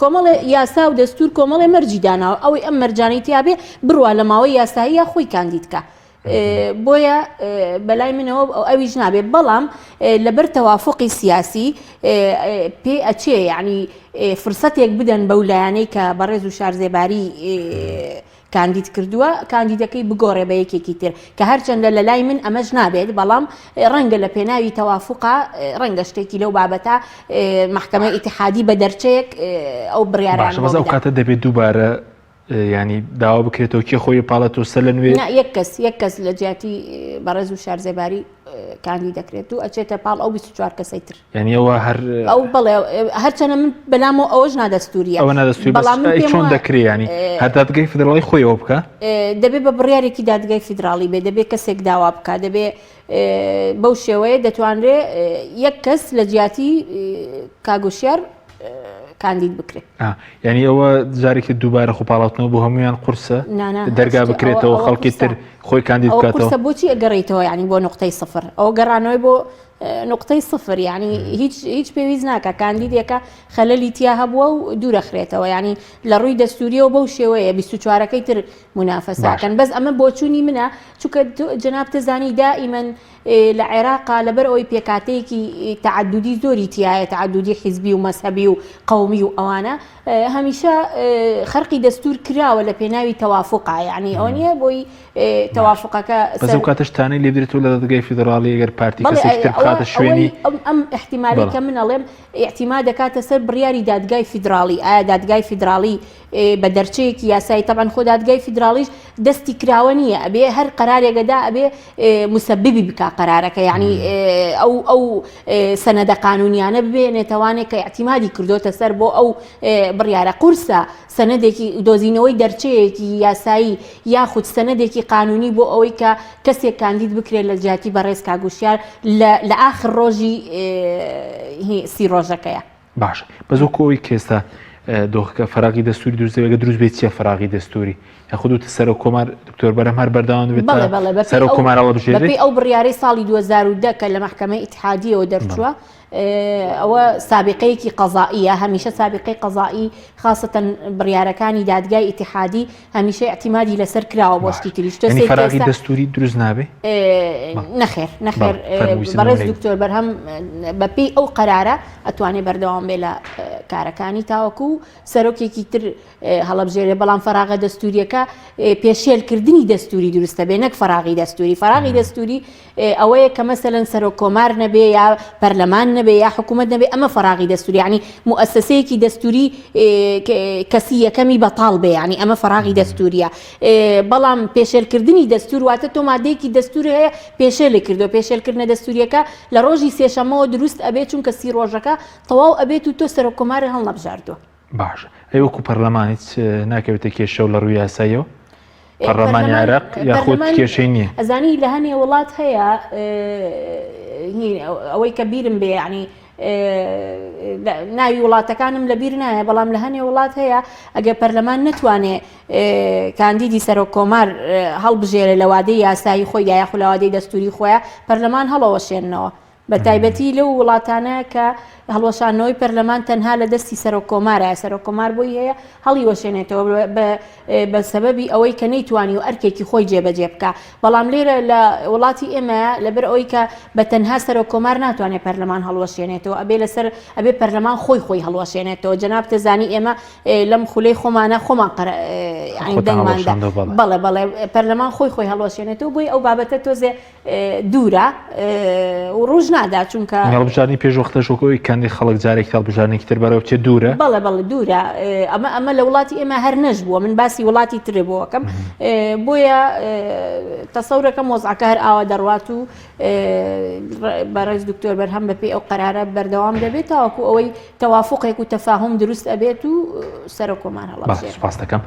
کۆمەڵی یاسا و دەستور کۆمەڵی مەرجی داناوە ئەوەی ئەم مەرجانەی تیابێ بڕوە لە ماوەی یاساییە خۆی کاندیدکە بۆیە بەلای منەوە ئەویش نابێت بەڵام لەبەر تەوافقی سیاسی پێ ئەچێ یعنی فرسەتێک بدەن بەو لایەنەی کە بەڕێز و شارزێباری کاندید کردووە کاندیدەکەی بگۆڕێ بە یەکێکی تر کە هەرچەندە لە لای من ئەمەش نابێت بەڵام ڕەنگە لە پێناوی تەوافقا ڕەنگە شتێکی لەو بابەتە محکەمە ئیتیحادی بە دەرچەیەک ئەو بڕیاران باشە ئەو کاتە دەبێت دووبارە ینی داوا بکرێتەوە کێ خۆی پاڵەت و سەر لە نوێ یەک کەس لە جیاتی بەڕێز و شارزێباری کاندید دەکرێت و ئەچێتە پاڵ ئەو 24 کەسەی تر یعنی ئەوە ئەو بڵێ هەرچەنە من بەلامەوە ئەوەش نادەستوریە ئەوە نادەستوری چۆن دەکرێت ینی هەر دادگای فیدراڵی خۆیەوە بکە دەبێت بە بڕیارێکی دادگای فیدراڵی بێ دەبێت کەسێک داوا بکە دەبێت بەو شێوەیە دەتوانرێ یەک کەس لە جیاتی کاگوشیار کاندید بکرێت یعنی ئەوە جارێکی دووبارە خۆپاڵاتنەوە بۆ هەمویان قورسە دەرگا بکرێتەوە خەڵکی تر خۆی کاندید بکاتەوە بۆچی ئەگەڕێتەوە ینی بۆ نقطەی سفر ئەو گەڕانەوەی بۆ نقطەی سفر ینی هیچ پێویست ناکە کاندیدێکە خەلەلی تیا هەبووە و دوورەخرێتەوە ینی لە ڕووی دەستوریەوە بەو شێوەیە 24ەکەی تر منافەساکەن بەس ئەمە بۆچوونی منە چونکە جەناب تزانی دائیمەن لە عێراقا لەبەر ئەوەی پێکاتەیەکی تعددی زۆری تایە تعددی حیزبی و مەسەبی و قەومی و ئەوانە هەمیشە خەرقی دەستور کراوە لە پێناوی تەوافقا یعنی ئەو نییە بۆی تەوافقەکە بەزەو کاتەشتانەی لێ درێتەوە لە دەرگای فیدراڵی ئەگەر پارتی کەسێک تر بخاتە شوێنی ئەم احتیمالی کە من ئەڵێم احتیما دەکاتە سەر بڕیاری دادگای فیدراڵی ئایا دادگای فیدراڵی بە دەرچەیەکی یاسایی تەبەن خۆ دادگای فیدراڵیش دەستی کراوە نییە ئەبێ هەر قەرارێکەدا ئەبێ مسببی بکا قەرارەکە یعنی ئەو سەنەدە قانونیانە ببێنێتەوانێت کە احتیمادی کردوتە سەر بۆ ئەو بڕیارە قورسە سەنەدێکی دۆزینەوەی دەرچەیەکی یاسایی یاخود سەنەدێکی قانونی بۆ ئەوەی کە کەسێک کاندید بکرێت لە جیاتی بەڕێز کاگوشیار لە ئاخر ڕۆژی سی ڕۆژەکەیە باش بەزۆ کۆی کێستا دۆخەکە فەراغی دەستوری دروستەوەگە دروست بێت چیە فەراغی دەستوری یاخودوتە سەر کۆمار دکتۆر بەرەم هەر بەردەوام بێت سەر کۆمارەڵە بژێت بەپێی ئەو بڕیارەی ساڵی 2010 کە لە محکەمەی ئیتیحادیەوە دەرچووە ئەوە سابقەیەکی قەزائیە هەمیشە سابقەی قەزائی خاصەتەن بڕیارەکانی دادگای ئیتیحادی هەمیشە اعتیمادی لەسەر کراوە بۆ شتی تریش فەراغی دەستوری دروست نابێ نەخێر بەڕێز دکتۆر بەرهەم بەپێی ئەو قەرارە ئەتوانێت بەردەوام بێ لە کارەکانی تاوەکو سەرۆکێکی تر هەڵەبژێرێ بەڵام فەراغە دەستوریەکە پێشێلکردنی دەستوری دروستە بێ نەک فەراغی دەستوری فەراغی دەستوری ئەوەیە کە مەسەلەن سەرۆک کۆمار نەبێ یا پەرلەمان نەبێ یا حکوومەت نەبێ ئەمە فەراغی دەستوری ینی موسسەیەکی دەستوری کەسی یەکەمی بەتاڵ بێ ینی ئەمە فەراغی دەستوریە بەڵام پێشێلکردنی دەستور واتە تۆ مادەیەکی دەستوری هەیە پێشێلی کردو پێشێلکردنە دەستوریەکە لە ڕۆژی سێشەمەوە دروست ئەبێت چونکە سی ڕۆژەکە تەواو ئەبێت و تۆ سەرۆک کۆماری هەڵنەبژاردووە باش ئەوەکو پەرلەمانیت ناکەوێتە کێشە و لە ڕووی یاساییەوە پەرلەمانی عێراق یاخود کێشەی نییە ئەزانی لە هەنێ وڵات هەیە ئەوەی کە بیرم بێ ینی ناوی وڵاتەکانم لەبیر نایە بەڵام لە هەنێ وڵات هەیە ئەگەر پەرلەمان نتوانێت کاندیدی سەرۆک کۆمار هەڵبژێرە لە وادەی یاسایی خۆی یاخود لە وادەی دەستوری خۆیە پەرلەمان هەڵەوەشێننەوە بە تایبەتی لەو وڵاتانە کە هەڵوەشانەوەی پەرلەمان تەنها لە دەستی سەرۆکۆمارە سەرۆکۆمار بۆی هەیە هەڵی وەشێنێتەوە بە سەبەبی ئەوەی کە نەیتوانی و ئەرکێکی خۆی جێبەجێ بکە بەڵام لێرە لە وڵاتی ئێمە لەبەر ئەوەی کە بە تەنها سەرۆکۆمار ناتوانێت پەرلەمان هەڵوەشێنێتەوە ئەبێ لەسەر ئەبێ پەرلەمان خۆی هەڵوەشێنێتەوە جەناب تەزانی ئێمە لەم خولەی خۆمانە خۆمان دەنگماندا بەڵێ پەرلەمان خۆی هەڵوەشێنێتەوە بۆی ئەو بابەتە تۆزێ دوورە و ڕۆژ نادا چونکە هەڵبژارنی پێشوەختە شۆکەوەی کەندی خەڵک جارێک هەڵبژارنێکی تر بەرەوە بچێت دوورە بەڵێ دوورە ئەمە لە وڵاتی ئێمە هەر نەژبووە من باسی وڵاتی ترێ بۆەکەم بۆیە تەسەورەکەم وەزعەکە هەر ئاوا دەڕوات و بەڕێز دکتۆر بەرهەم بەپێی ئەو قەرارە بەردەوام دەبێت تاوەکو ئەوەی تەوافقێک و تەفاهم دروست ئەبێت و سەرۆکۆمان هەڵبژێت. سوپاس دەکەم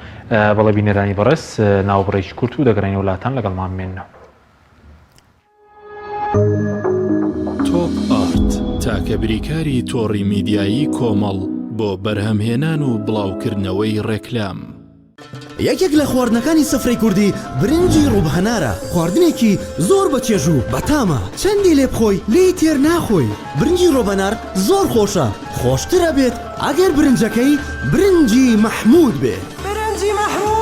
بەڵێ بینەرانی بەڕێز ناوبڕێکی کورت و دەگەڕێنەوە وڵاتان لەگەڵمان بمێنەوە. تۆپ ئارت تاکە بریکاری تۆڕی میدیایی کۆمەڵ بۆ بەرهەمهێنان و بڵاوکردنەوەی ڕێکلام. یەکێک لە خواردنەکانی سەفرەی کوردی برنجی ڕووبهەنارە، خواردنێکی زۆر بەچێژ و بەتامە، چەندی لێ بخۆی لێی تێر ناخۆی. برنجی ڕۆبەنار زۆر خۆشە، خۆشترە بێت ئەگەر برنجەکەی برنجی مەحموود بێت. برنجی مەحموود!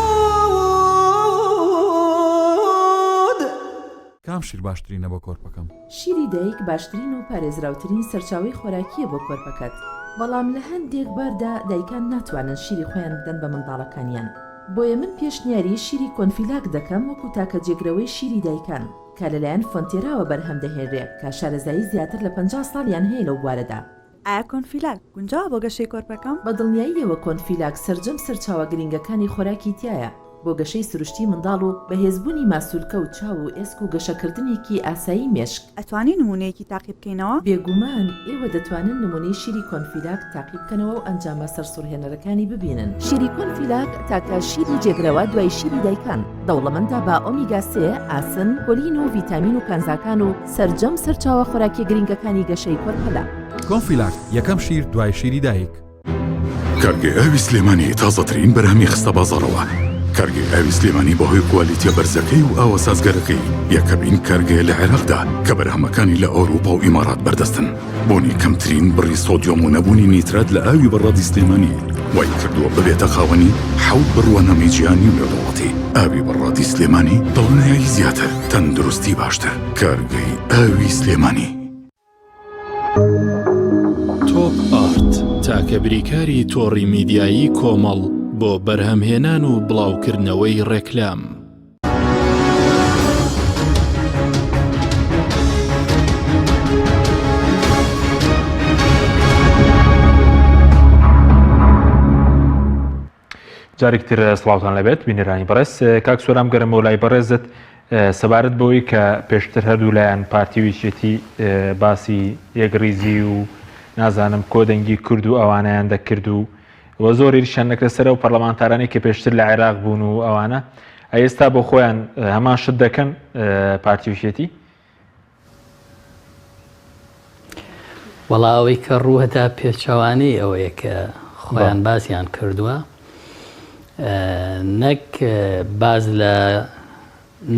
کام شیر باشترینە بۆ کۆرپەکەم؟ شیری دایک باشترین و پارێزراوترین سەرچاوی خۆراکیە بۆ کۆرپەکەت، بەڵام لە هەندێک باردا دایکان ناتوانن شیری خۆیان بدەن بە منداڵەکانیان. بۆیە من پێشنیاری شیری کۆنفیلاک دەکەم وەکو تاکە جێگرەوەی شیری دایکان کە لەلایەن فۆنتێراوە بەرهەم دەهێنرێت کە شارەزایی زیاتر لە 50 ساڵیان هەیە لەو بوارەدا. ئایا کۆنفیلاک گونجاوە بۆ گەشەی کۆرپەکەم؟ بە دڵنیاییەوە کۆنفیلاک سەرجەم سەرچاوە گرنگەکانی خۆراکی تایە بۆ گەشەی سروشتی منداڵ و بەهێزبوونی ماسوولکە و چاو و ئێسک و گەشەکردنێکی ئاسایی مێشک. ئەتوانی نمونەیەکی تاقی بکەینەوە؟ بێگومان ئێوە دەتوانن نمونەی شیری کۆنفیلاک تاقی بکەنەوە و ئەنجامە سەرسوڕهێنەرەکانی ببینن. شیری کۆنفیلاک تاکە شیری جێگرەوە دوای شیری دایکان دەوڵەمەندە بە ئۆمیگا 3، ئاسن، کۆلین و ڤیتامین و کانزاکان و سەرجەم سەرچاوە خۆراکی گرنگەکانی گەشەی کۆرپەدا. کۆنفیلاک یەکەم شیر دوای شیری دایک. کارگەی ئاوی سلێمانی تازەترین بەرهەمی خستە بازاڕەوە. کارگەی ئاوی سلێمانی بەهۆی کوالیتیە بەرزەکەی و ئاوە سازگەرەکەی یەکەمین کارگەیە لە عێراقدا کە بەرهەمەکانی لە ئەوروپا و ئیمارات بەردەستن. بۆنی کەمترین بڕی سۆدیۆم و نەبوونی نیترات لە ئاوی بەڕادی سلێمانی وای کردووە ببێتە خاوەنی 7 بڕوانەمی جیهانی و نێودەوڵەتی. ئاوی بەڕادی سلێمانی دڵنیایی زیاتر، تەندروستی باشتر. کارگەی ئاوی سلێمانی. تۆپ ئارت تاکە بریکاری تۆڕی میدیایی کۆمەڵ بۆ بەرهەمهێنان و بڵاوکردنەوەی ڕێکلام. جارێکتر سڵاوتان لەبێت بینەرانی بەڕێز. کاک سۆرام گەرمەوە لای بەڕێزت سەبارەت بەوەی کە پێشتر هەردوو لایەن پارتی ویشێتی باسی یەکریزی و نازانم کۆدەنگی کورد و ئەوانەیان دەکرد و وە زۆر ئێریشیان نەکرە سەرە و پەرلەمانتارانی کە پێشتر لە عێراق بوون و ئەوانە ئێستا بۆ خۆیان هەمان شت دەکەن پارتی ویشێتی؟ وەڵا ئەوەی کە ڕوو هەتا پێچەوانەی ئەوەیە کە خۆیان باسییان کردووە نەک باز لە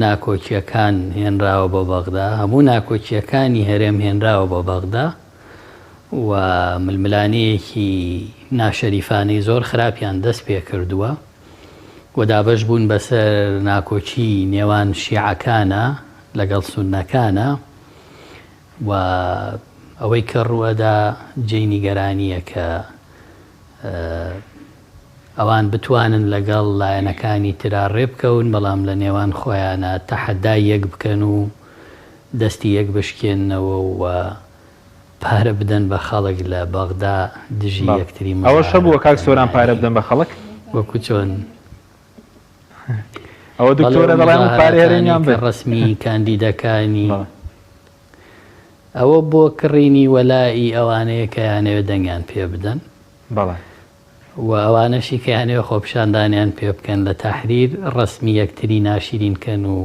ناکۆچیەکان هێنراوە بۆ بەغدا، هەموو ناکۆچیەکانی هەرێم هێنراوە بۆ بەغدا و ململانەیەکی ناشەریفانەی زۆر خراپیان دەست پێ کردووە و دابەش بوون بەسەر ناکۆچی نێوان شیعەکانە لەگەڵ سوننەکانە و ئەوەی کە ڕووەدا جێی نیگەرانیە کە ئەوان بتوانن لەگەڵ لایەنەکانی ترا ڕێبکەون بەڵام لە نێوان خۆیانە تەحەدای یەک بکەن و دەستی یەک بشکێنەوە و پارە بدەن بە خەڵک لە بەغدا دژی یەکتری. ئەوە شە بووە کاک سۆران پارە بدەن بە خەڵک وەکو چۆن ئەوە دکتۆرە دەڵێن پارە هێرێنیان بێت ڕسمی کاندیدەکانی ئەوە بۆ کڕینی وەلایی ئەوانەیە کە یانەوێت دەنگیان پێ بدەن و ئەوانەشی کە یانەوێ خۆپشاندانیان پێ بکەن لە تەحریر ڕسمی یەکتری ناشرینکەن و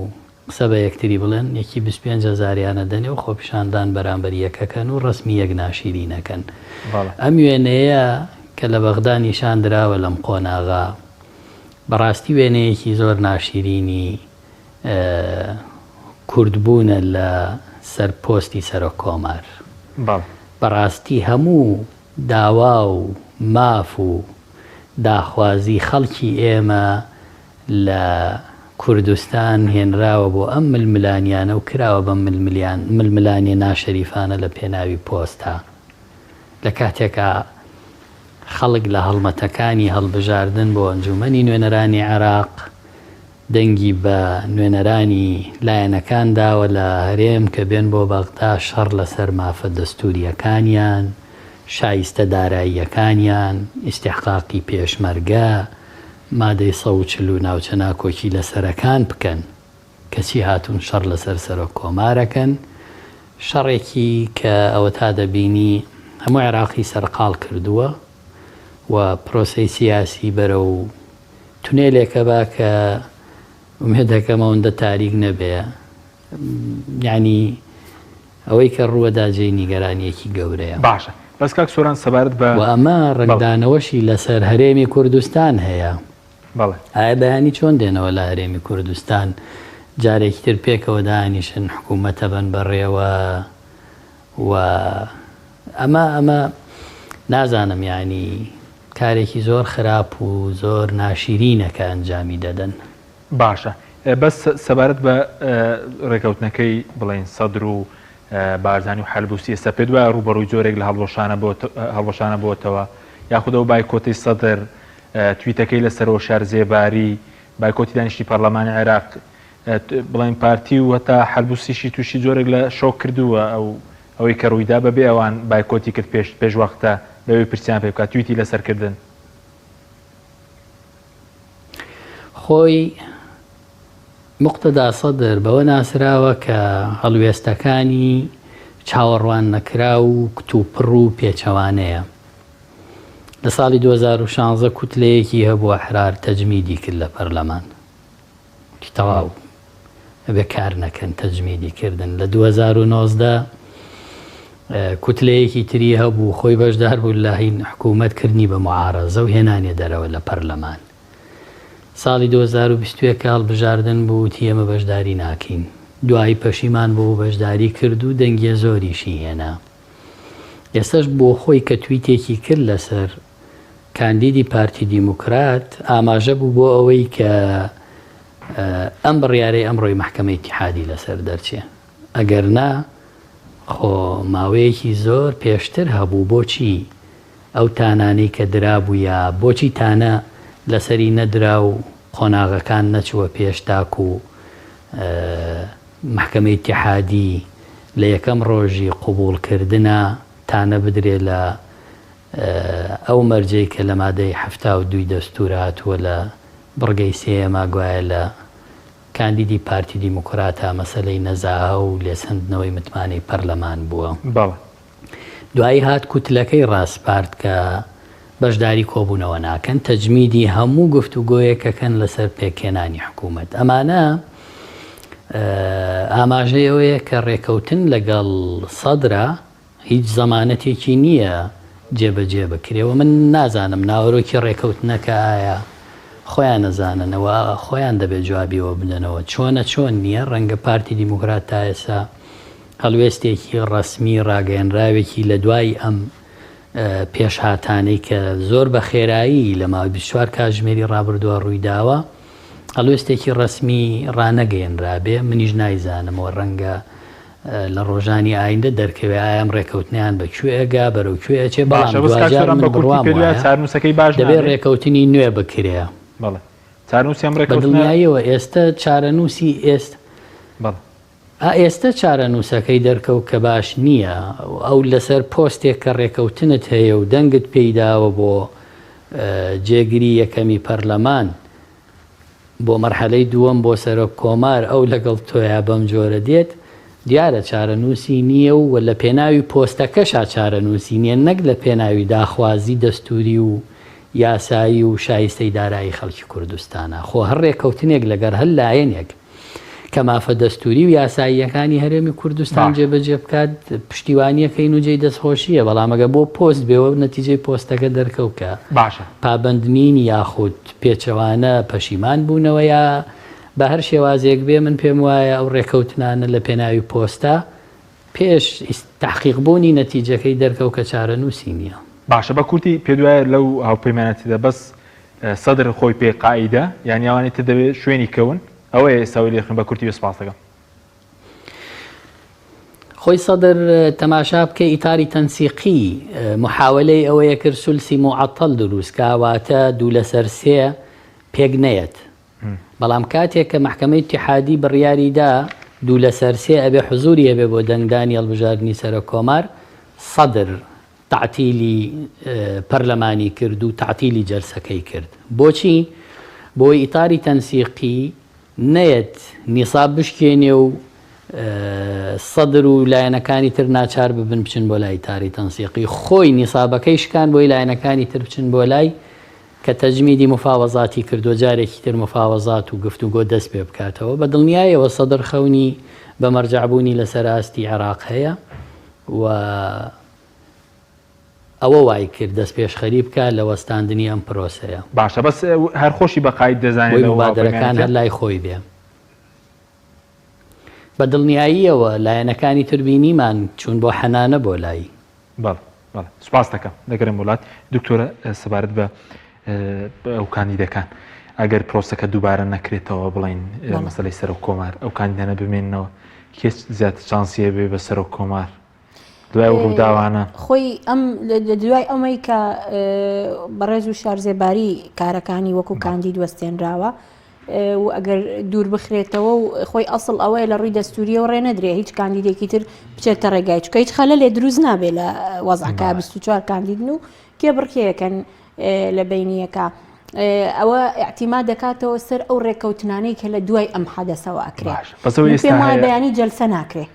قسە بە یەکتری بڵێن یەکی 25,000 دەنێ و خۆپشاندان بەرامبەر یەکەکەن و ڕسمی یەک ناشرینەکەن. ئەم وێنەیە کە لە بەغدا نیشان دراوە لەم قۆناغا بەڕاستی وێنەیەکی زۆر ناشرینی کوردبوونە لە سەر پۆستی سەرۆک کۆمار باڵ بەڕاستی هەموو داوا و ماف و داخوازی خەڵکی ئێمە لە کوردستان هێنراوە بۆ ئەم ململانیانە و کراوە بەم ململانی ناشەریفانە لە پێناوی پۆستە لە کاتێکە خەڵک لە هەڵمەتەکانی هەڵبژاردن بۆ ئەنجومەنی نوێنەرانی عێراق دەنگی بە نوێنەرانی لایەنەکان داوە لە هەرێم کە بێن بۆ بەغدا شەڕ لەسەر مافە دەستوریەکانیان شایستە داراییەکانیان ئیستیحقاقی پێشمەرگە مادەی 140 و ناوچە ناکۆکی لەسەرەکان بکەن کەچی هاتوون شەڕ لەسەر سەرۆک کۆمارەکەن شەڕێکی کە ئەوە تا دەبینی هەموو عێراقی سەرقاڵ کردووە و پرۆسەی سیاسی بەرە و تونێلێکە با کە ئومێد دەکەم ئەوەندە تاریک نەبێ یعنی ئەوەی کە ڕووەدا جێی نیگەرانیەکی گەورەیە باشە بەس کاک سۆران سەبارەت بە و ئەمە ڕنگدانەوەشی لەسەر هەرێمی کوردستان هەیە بەڵێ ئایا بەیانی چۆن دێنەوە لە هەرێمی کوردستان جارێکی تر پێکەوە دانیشن حکوومەتە بن بەڕێوە و ئەمە نازانم ینی کارێکی زۆر خراپ و زۆر ناشیرینەکە ئەنجامی دەدەن باشە بەس سەبارەت بە ڕێکەوتنەکەی بڵێن سەدر و بارزانانی و حەلبوسی ئێستا پێ دوایە ڕوبەڕووی جۆرێک لە هەڵبۆشانە بۆتەوە یاخودەوە بایکۆتی سەدر تویتەکەی لەسەرەوە شار زێباری بایکۆتی دانیشتی پەرلەمانی عێراق بڵێن پارتی و هەتا حەلبوسیشی تووشی جۆرێک لە شۆک کردووە ئەوەی کە ڕوویدا بەبێ ئەوان بایکۆتی کرد پێش وەختە بەوەی پرسیان پێ بکات تویتی لەسەرکردن خۆی مقتەدا سەدر بەوە ناسراوە کە هەڵوێستەکانی چاوەڕوان نەکرا و کتوپڕ و پێچەوانەیە لە ساڵی 2016 کوتلەیەکی هەبووە حرار تەجمیدی کرد لە پەرلەمان تەواو ئەبێ کار نەکەن تەجمیدی کردن لە 2019 کوتلەیەکی تری هەبوو خۆی بەشدار بوو لە هین حکوومەتکردنی بە معارەزە و هێنانێ دەرەوە لە پەرلەمان ساڵی 2021 هەڵبژاردن بوو تیێمە بەشداری ناکەین دوایی پەشیمان بۆ بەشداری کرد و دەنگیە زۆریشی هێنا ئێستش بۆ خۆی کە تویتێکی کرد لەسەر کاندیدی پارتی دیموکرات ئاماژە بوو بۆ ئەوەی کە ئەم بڕیارەی ئەمڕۆی مەحکەمەی ئیتیحادی لەسەر دەرچێ ئەگەر نا خۆ ماوەیەکی زۆر پێشتر هەبوو بۆچی ئەو تانانەی کە درابووە بۆچی تانە لەسەری نەدرا و قۆناغەکان نەچووە پێشتاک و مەحکەمەی ئیتیحادی لە یەکەم ڕۆژی قوبوڵکردنە تانە بدرێ لە ئەو مەرجەی کە لە مادەی 72 دەستور هاتووە لە بڕگەی سێمە گوایە لە کاندیدی پارتی دیموکراتە مەسەلەی نەزاهە و لێسەندنەوەی متمانەی پەرلەمان بووە دوایی هات کوتلەکەی ڕاستپارت کە بەشداری کۆبوونەوە ناکەن تەجمیدی هەموو گفتوگۆیەکەکەن لەسەر پێکێنانی حکوومەت ئەمانە ئاماژەیەوەیە کە ڕێکەوتن لەگەڵ سەدرا هیچ زەمانەتێکی نییە جێبەجێ بکرێەوە من نازانم ناوەڕۆکی ڕێکەوتنەکە ئایا خۆیان نەزاننەوە خۆیان دەبێت جوابیەوە بدەنەوە چۆن نییە ڕەنگە پارتی دیموکرات تا ئێستا هەڵوێستێکی ڕەسمی ڕاگەیەنراوێکی لە دوای ئەم پێشهاتانەی کە زۆر بە خێرایی لە ماوەی 24 کاتژمێری ڕابردووە ڕوویداوە هەڵوێستێکی ڕەسمی ڕانەگەیەنرابێ منیش نایزانمەوە ڕەنگە لە ڕۆژانی ئایندە دەرکەوێ ئایم ڕێکەوتنیان بەکوێگا بەرەو کوێچێ بەڵام دەبێت ڕێکەوتنی نوێ بکرێ بەدڵنیاییەوە ئێستا چارەنووسی ئێستا چارەنووسەکەی دەرکەوت کە باش نییە ئەو لەسەر پۆستێک کە ڕێکەوتنت هەیە و دەنگت پێیداوە بۆ جێگیری یەکەمی پەرلەمان بۆ مەرحەلەی دووەم بۆ سەرۆک کۆمار ئەو لەگەڵ تۆیا بەم جۆرە دێت دیارە چارەنووسی نییە و لە پێناوی پۆستەکەشا چارەنووسی نییە نەک لە پێناوی داخوازی دەستوری و یاسایی و شایستەی دارایی خەڵکی کوردستانە خۆ هەر ڕێکەوتنێک لەگەر هەر لایەنێک کە مافە دەستوری و یاساییەکانی هەرێمی کوردستان جێبەجێ بکات پشتیوانیەکەی نوجێی دەستخۆشیە بەڵامەگە بۆ پۆست بێەوە نەتیجەی پۆستەکە دەرکەوکە باشە پابندنین یاخود پێچەوانە پەشیمان بوونەوە یا بە هەر شێوازێک بێ من پێم وایە ئەو ڕێکەوتنانە لە پێناوی پۆستە پێش تحقیقبوونی نەتیجەکەی دەرکەوت کە چارە نووسی نییە. باشە بە کورتی پێ دوایە لەو هاوپەیمانەتیدا بەس سەدر خۆی پێ قائیدە یعنی ئەوانێت دەبێت شوێنی کەون ئەوەیە ئێساوی لێخن بە کورتی بەسپاس دەکەم. خۆی سەدر تەماشا بکە ئیتاری تەنسیقی محاولەی ئەوەیە کرد سولسی معەتەڵ دروست کاواتە 2/3 پێک نەیەت. بەڵام کاتێک کە محکەمەی اتحادی بڕیاریدا 2/3 ئەبێ حزوری هەبێ بۆ دەنگدانی هەڵبژاردننی سەرۆک کۆمار سەدر تعتیلی پەرلەمانی کرد و تعتیلی جەلسەکەی کرد. بۆچی؟ بۆی ئیتاری تەنسیقی نەیەت نیساب بشکێنێ و سەدر و لایەنەکانی تر ناچار ببن بچن بۆ لای ئیتاری تەنسیقی خۆی نیسابەکەی شکان بۆی لایەنەکانی تر بچن بۆ لای کە تەجمیدی مفاوەزاتی کردو جارێکی تر مفاوەزات و گفتوگۆ دەست پێ بکاتەوە بە دڵنیایەوە سەدر خەونی بە مەرجەعبوونی لەسەر ئاستی عێراق هەیە و ئەوە وای کرد دەست پێشخەری بکە لە وەستاندنی ئەم پرۆسەیە. باشە بەس هەر خۆشی بەقاید دەزانێت مبادرەکان هەر لای خۆی بێ. بە دڵنیاییەوە لایەنەکانی تربینیمان چوون بۆ حەنانە بۆ لایی. بەڵ سوپاس دەکەم دەگەرم وڵات دکتۆرە سەبارەت بە ئەو کاندیدەکان ئەگەر پرۆسەکە دووبارە نەکرێتەوە بڵین مەسەلەی سەرۆک کۆمار ئەو کاندیدانە بمێننەوە کێ زیاتر چانسیە بێ بە سەرۆک کۆمار دوای ڕووداوانە خۆی ئەم دوای ئەمەی کە بەڕێز و شارزێباری کارەکانی وەکو کاندید وەستێنراوە و ئەگەر دوور بخرێتەوە و خۆی ئەسڵ ئەوەیە لە ڕووی دەستوریەوە ڕێ نەدرێ هیچ کاندیدێکی تر بچێتە ڕێگای چکە هیچ خەلە لێ دروست نابێت لە وەزعەکە 24 کاندیدن و کێ بڕکێیەکەن لە بینیەکە ئەوە احتیما دەکاتەوە سەر ئەو ڕێکەوتنانەی کە لە دوای ئەم حادەسەوە ئەکرێت پێم وایە بەیانی جەلسە ناکرێت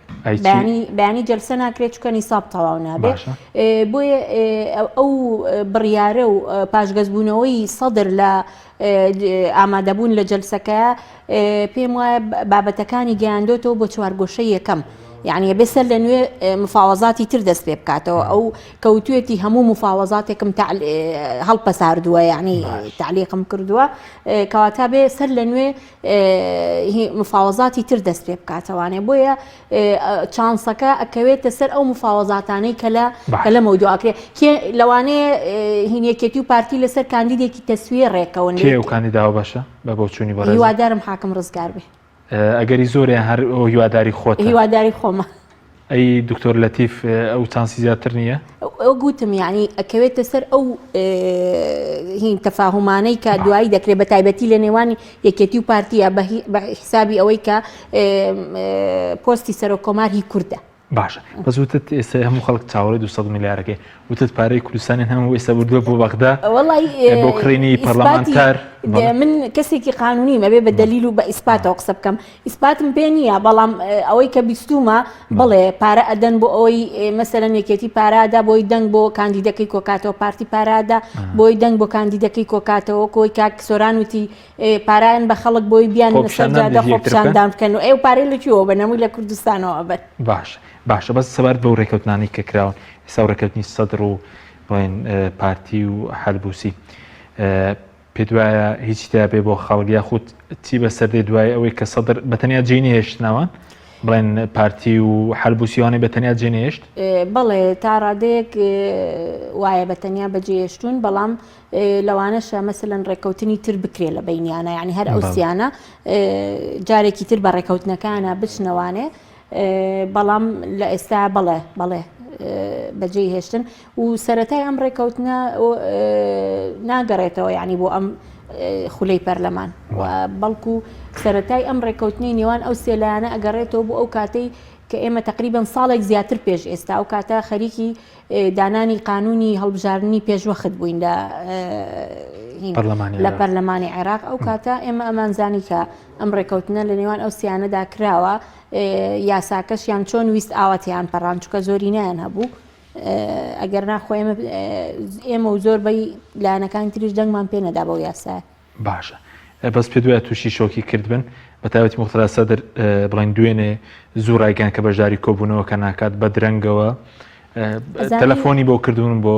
بەیانی جەلسە ناکرێت چکە نیساب تەواو نابێت بۆیە ئەو بڕیارە و پاشگەزبوونەوەی سەدر لە ئامادەبوون لە جەلسەکە پێم وایە بابەتەکانی گەیاندۆتەوە بۆ چوارگۆشەی یەکەم یعنی بێسەر لە نوێ مفاوەزاتی تر دەست پێ بکاتەوە ئەو کەوتوێتی هەموو مفاوەزاتێکم هەڵپەساردووە یعنی تعلیقم کردووە کەواتە بێ سەر لە نوێ مفاوەزاتی تر دەست پێ بکاتەوانێ بۆیە چانسەکە ئەکەوێتە سەر ئەو مفاوەزاتانەی کە لە مەودوعاکرێ لەوانەیە هینیەکێتی و پارتی لەسەر کاندیدێکی تەسویە ڕێکەون کێ و کاندیداوە باشە بە بۆ چوونی بەڕێز هیوادارم حاکم ڕزگار بێ ئەگەری زۆریان هەر هیواداری خۆت هیواداری خۆمە ئەی دکتۆر لەتیف ئەو چانسی زیاتر نییە ئەو گوتم یعنی ئەکەوێتە سەر ئەو هین تەفاهمانەی کە دوایی دەکرێت بە تایبەتی لە نێوانی یەکێتی و پارتیە بە حسابی ئەوەی کە پۆستی سەرۆک کۆماری کوردە باشە بەس وتت ئێستا هەموو خەڵک چاوەڕێی 200 میلیارەکەی وتت پارەی کوردستانی هەموو ئێستا بردووە بۆ بەغدا بۆ کڕینی پەرلەمانتار من کەسێکی قانونی مەبێ بە دلیل و بە ئیسپاتەوە قسە بکەم ئیسپاتم پێ نییە بەڵام ئەوەی کە بیستومە بڵێ پارە ئەدەن بۆ ئەوەی مەسەلەن یەکێتی پارادا بۆی دەنگ بۆ کاندیدەکەی کۆکاتەوە پارتی پارادا بۆی دەنگ بۆ کاندیدەکەی کۆکاتەوە کۆی کاک سۆران وتی پارایان بە خەڵک بۆی بیان لەسەر جادە خۆپشاندان بکەن و ئەو پارەی لەکوێوە بە نەمووی لە کوردستانەوە بەر باشە بەس سەبارەت بەو ڕێکەوتنانی کە کراون ئێستا ڕێکەوتنی سەدر و بڵێن پارتی و حەلبوسی پێ دوایە هیچ شتیا بێ بۆ خەڵک یاخود چی بەسەردەی دوای ئەوەی کە سەدر بەتەنیا جێی هێشتنەوە بڵێن پارتی و حەلبوسیوانی بەتەنیا جێ نێشت بەڵێ تا ڕادەیەک وایە بەتەنیا بەجێهێشتون بەڵام لەوانەشە مەسەلەن ڕێکەوتنی تر بکرێت لە بینیانە یعنی هەر ئەوسیانە جارێکی تر بە ڕێکەوتنەکانە بچنەوانێ بەڵام لە ئێستا بەڵێ بەجێ هێشتن و سەرەتای ئەم ڕێکەوتنە ناگەڕێتەوە یعنی بۆ ئەم خولەی پەرلەمان بەڵکو سەرەتای ئەم ڕێکەوتنی نێوان ئەو سێلایانە ئەگەڕێتەوە بۆ ئەو کاتەی کە ئێمە تقریبان ساڵێک زیاتر پێش ئێستا ئەو کاتە خەریکی دانانی قانونی هەڵبژاردننی پێشوەخت بووین لە پەرلەمانی عێراق ئەو کاتە ئێمە ئەمانزانی کە ئەم ڕێکەوتنە لە نێوان ئەو سیانەدا کراوە یاساکەشیان چۆن ویست ئاواتیان پەڕان چکە زۆری نیان هەبوو ئەگەر ناخۆ ئێمە و زۆر بەی لایەنەکانی تریش دەنگمان پێ نەدا بەو یاسایە باشە بەس پێ دوایە تووشی شۆکی کردبن بە تایبەتی مختەر سەدر بڵێن دوێنێ زوو ڕایگەیان کە بەشداری کۆبوونەوە کە ناکات بە درەنگەوە تەلەفۆنی بۆ کردوون بۆ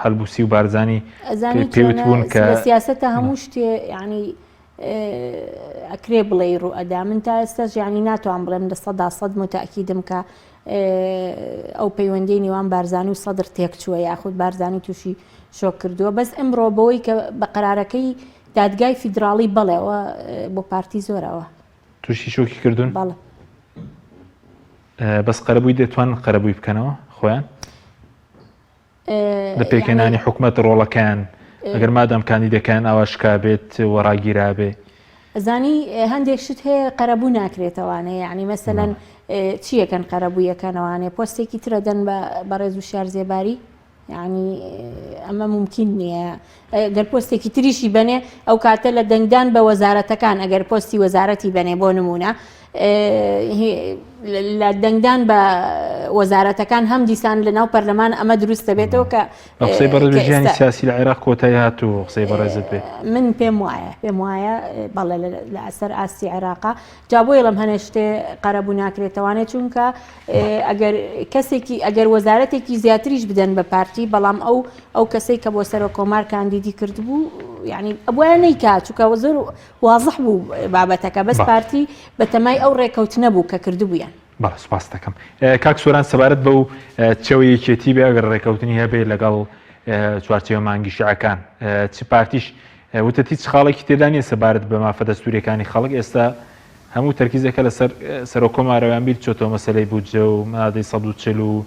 هەلبوسی و بارزانی پێوت بوون کە سیاسەتە هەموو شتێ ینی ئەکرێ بڵێ ڕوو ئەدا من تا ئێستاش ینی ناتوان بڵێم لە 100% متەئکیدم کە ئەو پەیوەندی نێوان بارزانانی و سەدر تێکچووە یاخود بارزانانی تووشی شۆک کردووە بەس ئەمڕۆ بەوەی کە بە قەرارەکەی دادگای فیدراڵی بڵێەوە بۆ پارتی زۆرەوە تووشی شۆکی کردوون بەڵێ بەس قەرەبووی دەتوان قەرەبووی بکەنەوە خۆیان لە پێکەنانی حکوومەت ڕۆڵەکان ئەگەر مادەم کاندیدەکان ئاواشکا بێت وەڕاگیرا بێ زانی هەندێک شت هەیە قەرەبوو ناکرێتەوانەیە یعنی مەسەلەن چیەکەن قەرەبوویەکەنەوانێ پۆستێکی ترە دەن بە ڕێز و شارزێباری یعنی ئەمە ممکن نییە گەر پۆستێکی تریشی بنێ ئەو کاتە لە دەنگدان بە وەزارەتەکان ئەگەر پۆستی وەزارەتی بنێ بۆ نمونە لە دەنگدان بە وەزارەتەکان هەم دیسان لە ناو پەرلەمان ئەمە دروست دەبێتەوە کە قسەی بەڕێز ژیانی سیاسی لە عێراق کۆتایی هاتووە قسەی بەڕێزت بێ من پێم وایە بەڵێ لە ئەسەر ئاستی عێراقا جا بۆیە لەم هەنێ شتێ قەرەبوو ناکرێتەوانێت چونکە ئەگەر کەسێکی ئەگەر وەزارەتێکی زیاتریش بدەن بە پارتی بەڵام ئەو کەسەی کە بۆ سەرۆ کۆمار کاندیدی کردبوو یعنی ئەوە نەیکات چونکە زۆر وازح بوو بابەتەکە بەس پارتی بە تەمای ئەو ڕێکەوت نەبوو کە کردبوویان بەڵێ سوپاس دەکەم کاک سۆران سەبارەت بەو چێوەی یەکێتی بێ ئەگەر ڕێکەوتنی هەبێ لەگەڵ چوارچێوە مانگی شیعەکان چ پارتیش وتە هیچ خاڵێکی تێدا نیە سەبارەت بە مافە دەستوریەکانی خەڵک ئێستا هەموو تەرکیزەکە لەسەر سەرۆ کۆمارەوەیان بیر چۆتەوە مەسەلەی بودجە و مادەی 140 و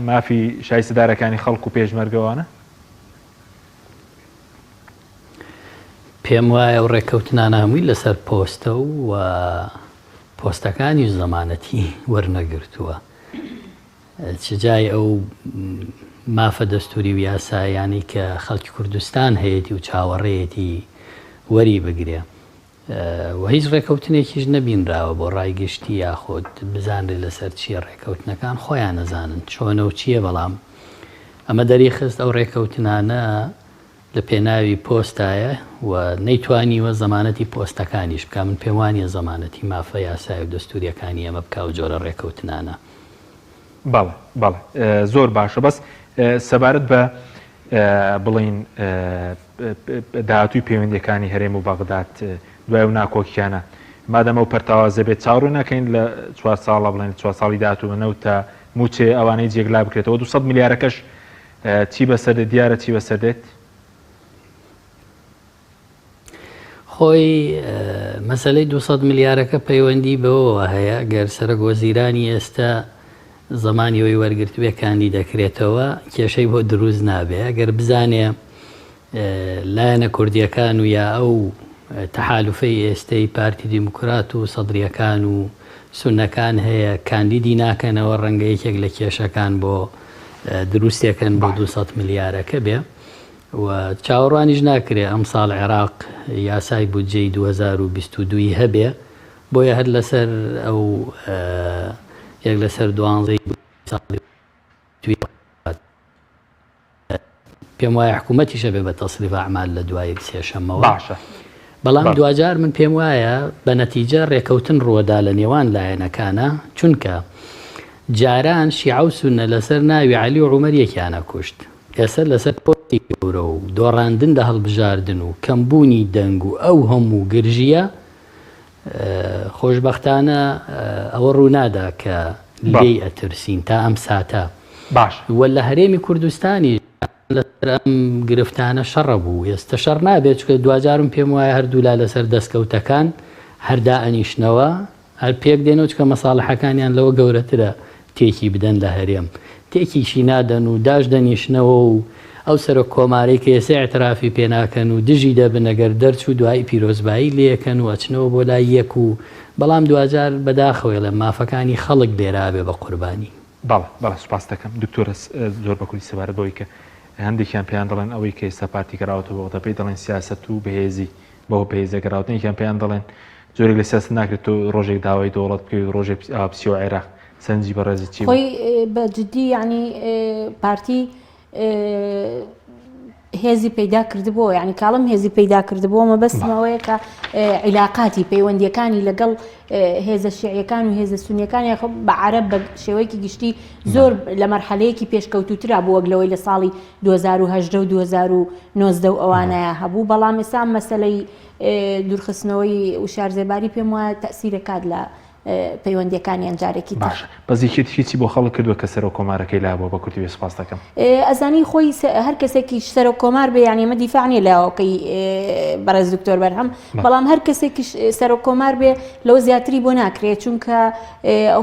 مافی شایستەدارەکانی خەڵک و پێشمەرگەوانە پێم وایە ئەو ڕێکەوتنانە هەمووی لەسەر پۆستە و پۆستەکانی زەمانەتی وەرنەگرتووە چجای ئەو مافە دەستوری و یاسایانی کە خەڵکی کوردستان هەیەی و چاوەڕێیەتی وەری بگرێ و هیچ ڕێکەوتنێکیش نەبینراوە بۆ ڕایگەشتی یاخۆت بزانرێت لەسەر چیە ڕێکەوتنەکان خۆیان نەزانن چۆنە و چییە بەڵام ئەمە دەریخست ئەو ڕێکەوتنانە لە پێناوی پۆستایە و نەیتوانیوە زەمانەتی پۆستەکانیش بکە من پێم وانیە زەمانەتی مافە یاسای و دەستوریەکانی ئەمە بکە و جۆرە ڕێکەوتنانە بەڵێ زۆر باشە بەس سەبارەت بە بڵین داهاتووی پەیوەندیەکانی هەرێم و بەغداد دوای و ناکۆکیانە مادەمە و پەرتاوازە بێت چاڕوو ناکەین لە 4 ساڵە بڵێن 4 ساڵی داهاتووەنەوە تا موچێ ئەوانەی جێگلا بکرێتەوە 200 میلیارەکەش چی بەسەردێت دیارە چی بەسەردێت خۆی مەسلەی 200 میلیارەکە پەیوەندی بەوەوە هەیە گەر سەرۆک وەزیرانی ئێستا زەمانیەوەی وەرگرتوێ کاندی دەکرێتەوە کێشەی بۆ دروست نابێ گەر بزانێ لایەنە کوردیەکان و یا ئەو تەحالوفەی ئێستەی پارتی دیموکرات و سەدریەکان و سونەکان هەیە کاندیدی ناکەنەوە ڕەنگە یەکێک لە کێشەکان بۆ دروستێکن بۆ 200 میلیارەکە بێ و چاوەڕوانیش ناکرێ ئەم ساڵ عێراق یاسای بودجەی 2022 هەبێ بۆیە هەر لەسەر ئەو یەک لەسەر 12 پێم وایە حکوومەتیشە بێ بە تەسریف ئەعمال لە دوای سێشەمەوە باشە بەڵام دوجار من پێم وایە بە نەتیجە ڕێکەوتن ڕۆدا لە نێوان لایەنەکانە چونکە جاران شیعە و سونە لەسەر ناوی عەلی و عومەر یەکیانە کوشت ئێستا لەسەر پۆستی گەورە و دۆڕاندن دە هەڵبژاردن و کەمبوونی دەنگ و ئەو هەموو گرژیە خۆشبەختانە ئەوە ڕوونادا کە لێی ئەترسین تا ئەم ساتە باش وە لە هەرێمی کوردستانی لەسەر ئەم گرفتانە شەڕە بوو ئێستا شەڕ نابێت چکە دوجارم پێم وایە هەردوولا لەسەر دەستکەوتەکان هەردا ئەنیشنەوە هەر پێک دێنەوە چکە مەساڵحەکانیان لەوە گەورەترە تێکی بدەن لە هەرێم تێکیشی نادەن و داش دەنیشنەوە و ئەو سەرۆک کۆمارەی کە ئێستا ئێعترافی پێناکەن و دژی دەبن ئەگەر دەرچ و دوای پیرۆزبایی لێکەن و ئەچنەوە بۆ لای یەک و بەڵام دوجار بەداخەوێ لە مافەکانی خەڵک بێرابێ بە قوربانی بەڵێ سوپاس دەکەم دکتۆرە زۆر بەکولی سەبارەت بەوەی کە هەندێکیان پێیان دەڵێن ئەوەی کە ئێستا پارتی گەڕاوەتەوە بۆ پێی دەڵێن سیاست و بەهێزی بەوە بەهێزە گەڕاوتنێکیان پێیان دەڵێن زۆرێک لە سیاست ناکرێت و ڕۆژێک داوای دەوڵەت بکەوێت ڕۆژێک پسیوە عێراق سەنجی بەڕێزی چی خۆی بە جددی ینی پارتی هێزی پەیدا کردبووە یعنی کاڵم هێزی پەیدا کردبووەمە بەسمەوەیە کە عیلاقاتی پەیوەندیەکانی لەگەڵ هێزە شیعیەکان و هێزە سونیەکانی خۆ بە عەرەب بە شێوەیەکی گشتی زۆر لە مەرحەلەیەکی پێشکەوتوترا بووە لەوەی لە ساڵی 2010 و 2019 و ئەوانەیە هەبوو بەڵام ئێستا مەسەلەی دوورخستنەوەی وشارزێباری پێم وایە تەئسیرەکات پەیوەندیەکانیان جارێکی تر. باش بەزیکێتیی بۆ خەڵک کردووە کە سەر و کۆمارەکەی لا بۆ بە کورتی سوپاس دەکەم. ئەزانی خۆی هەر کەسێکی سەر و کۆمار بێ یانی ئەمە دیفاعنی لاوەکەی بەڕێز دکتۆر بەرهەم، بەڵام هەر کەسێکی سەر و کۆمار بێ لەو زیاتری بۆ ناکرێت چونکە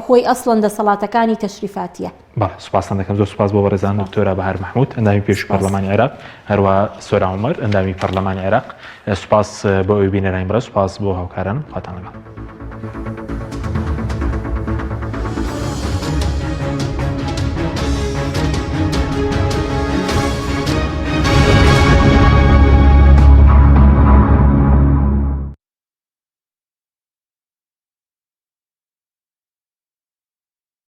خۆی ئەسڵەن دەسەڵاتەکانی تەشریفاتیە. سوپاسان دەکەم، زۆر سوپاس بۆ بەڕێزان دکتۆرە بەهار مەحموود، ئەندامی پێش پەرلەمانی عێراق، هەروە سۆرا عومەر ئەندامی پەرلەمانی عێراق. سوپاس بۆ ئەوی بینەرانی بەڕێز، سوپاس بۆ هاوکارانم، خواتان لەگەڵ.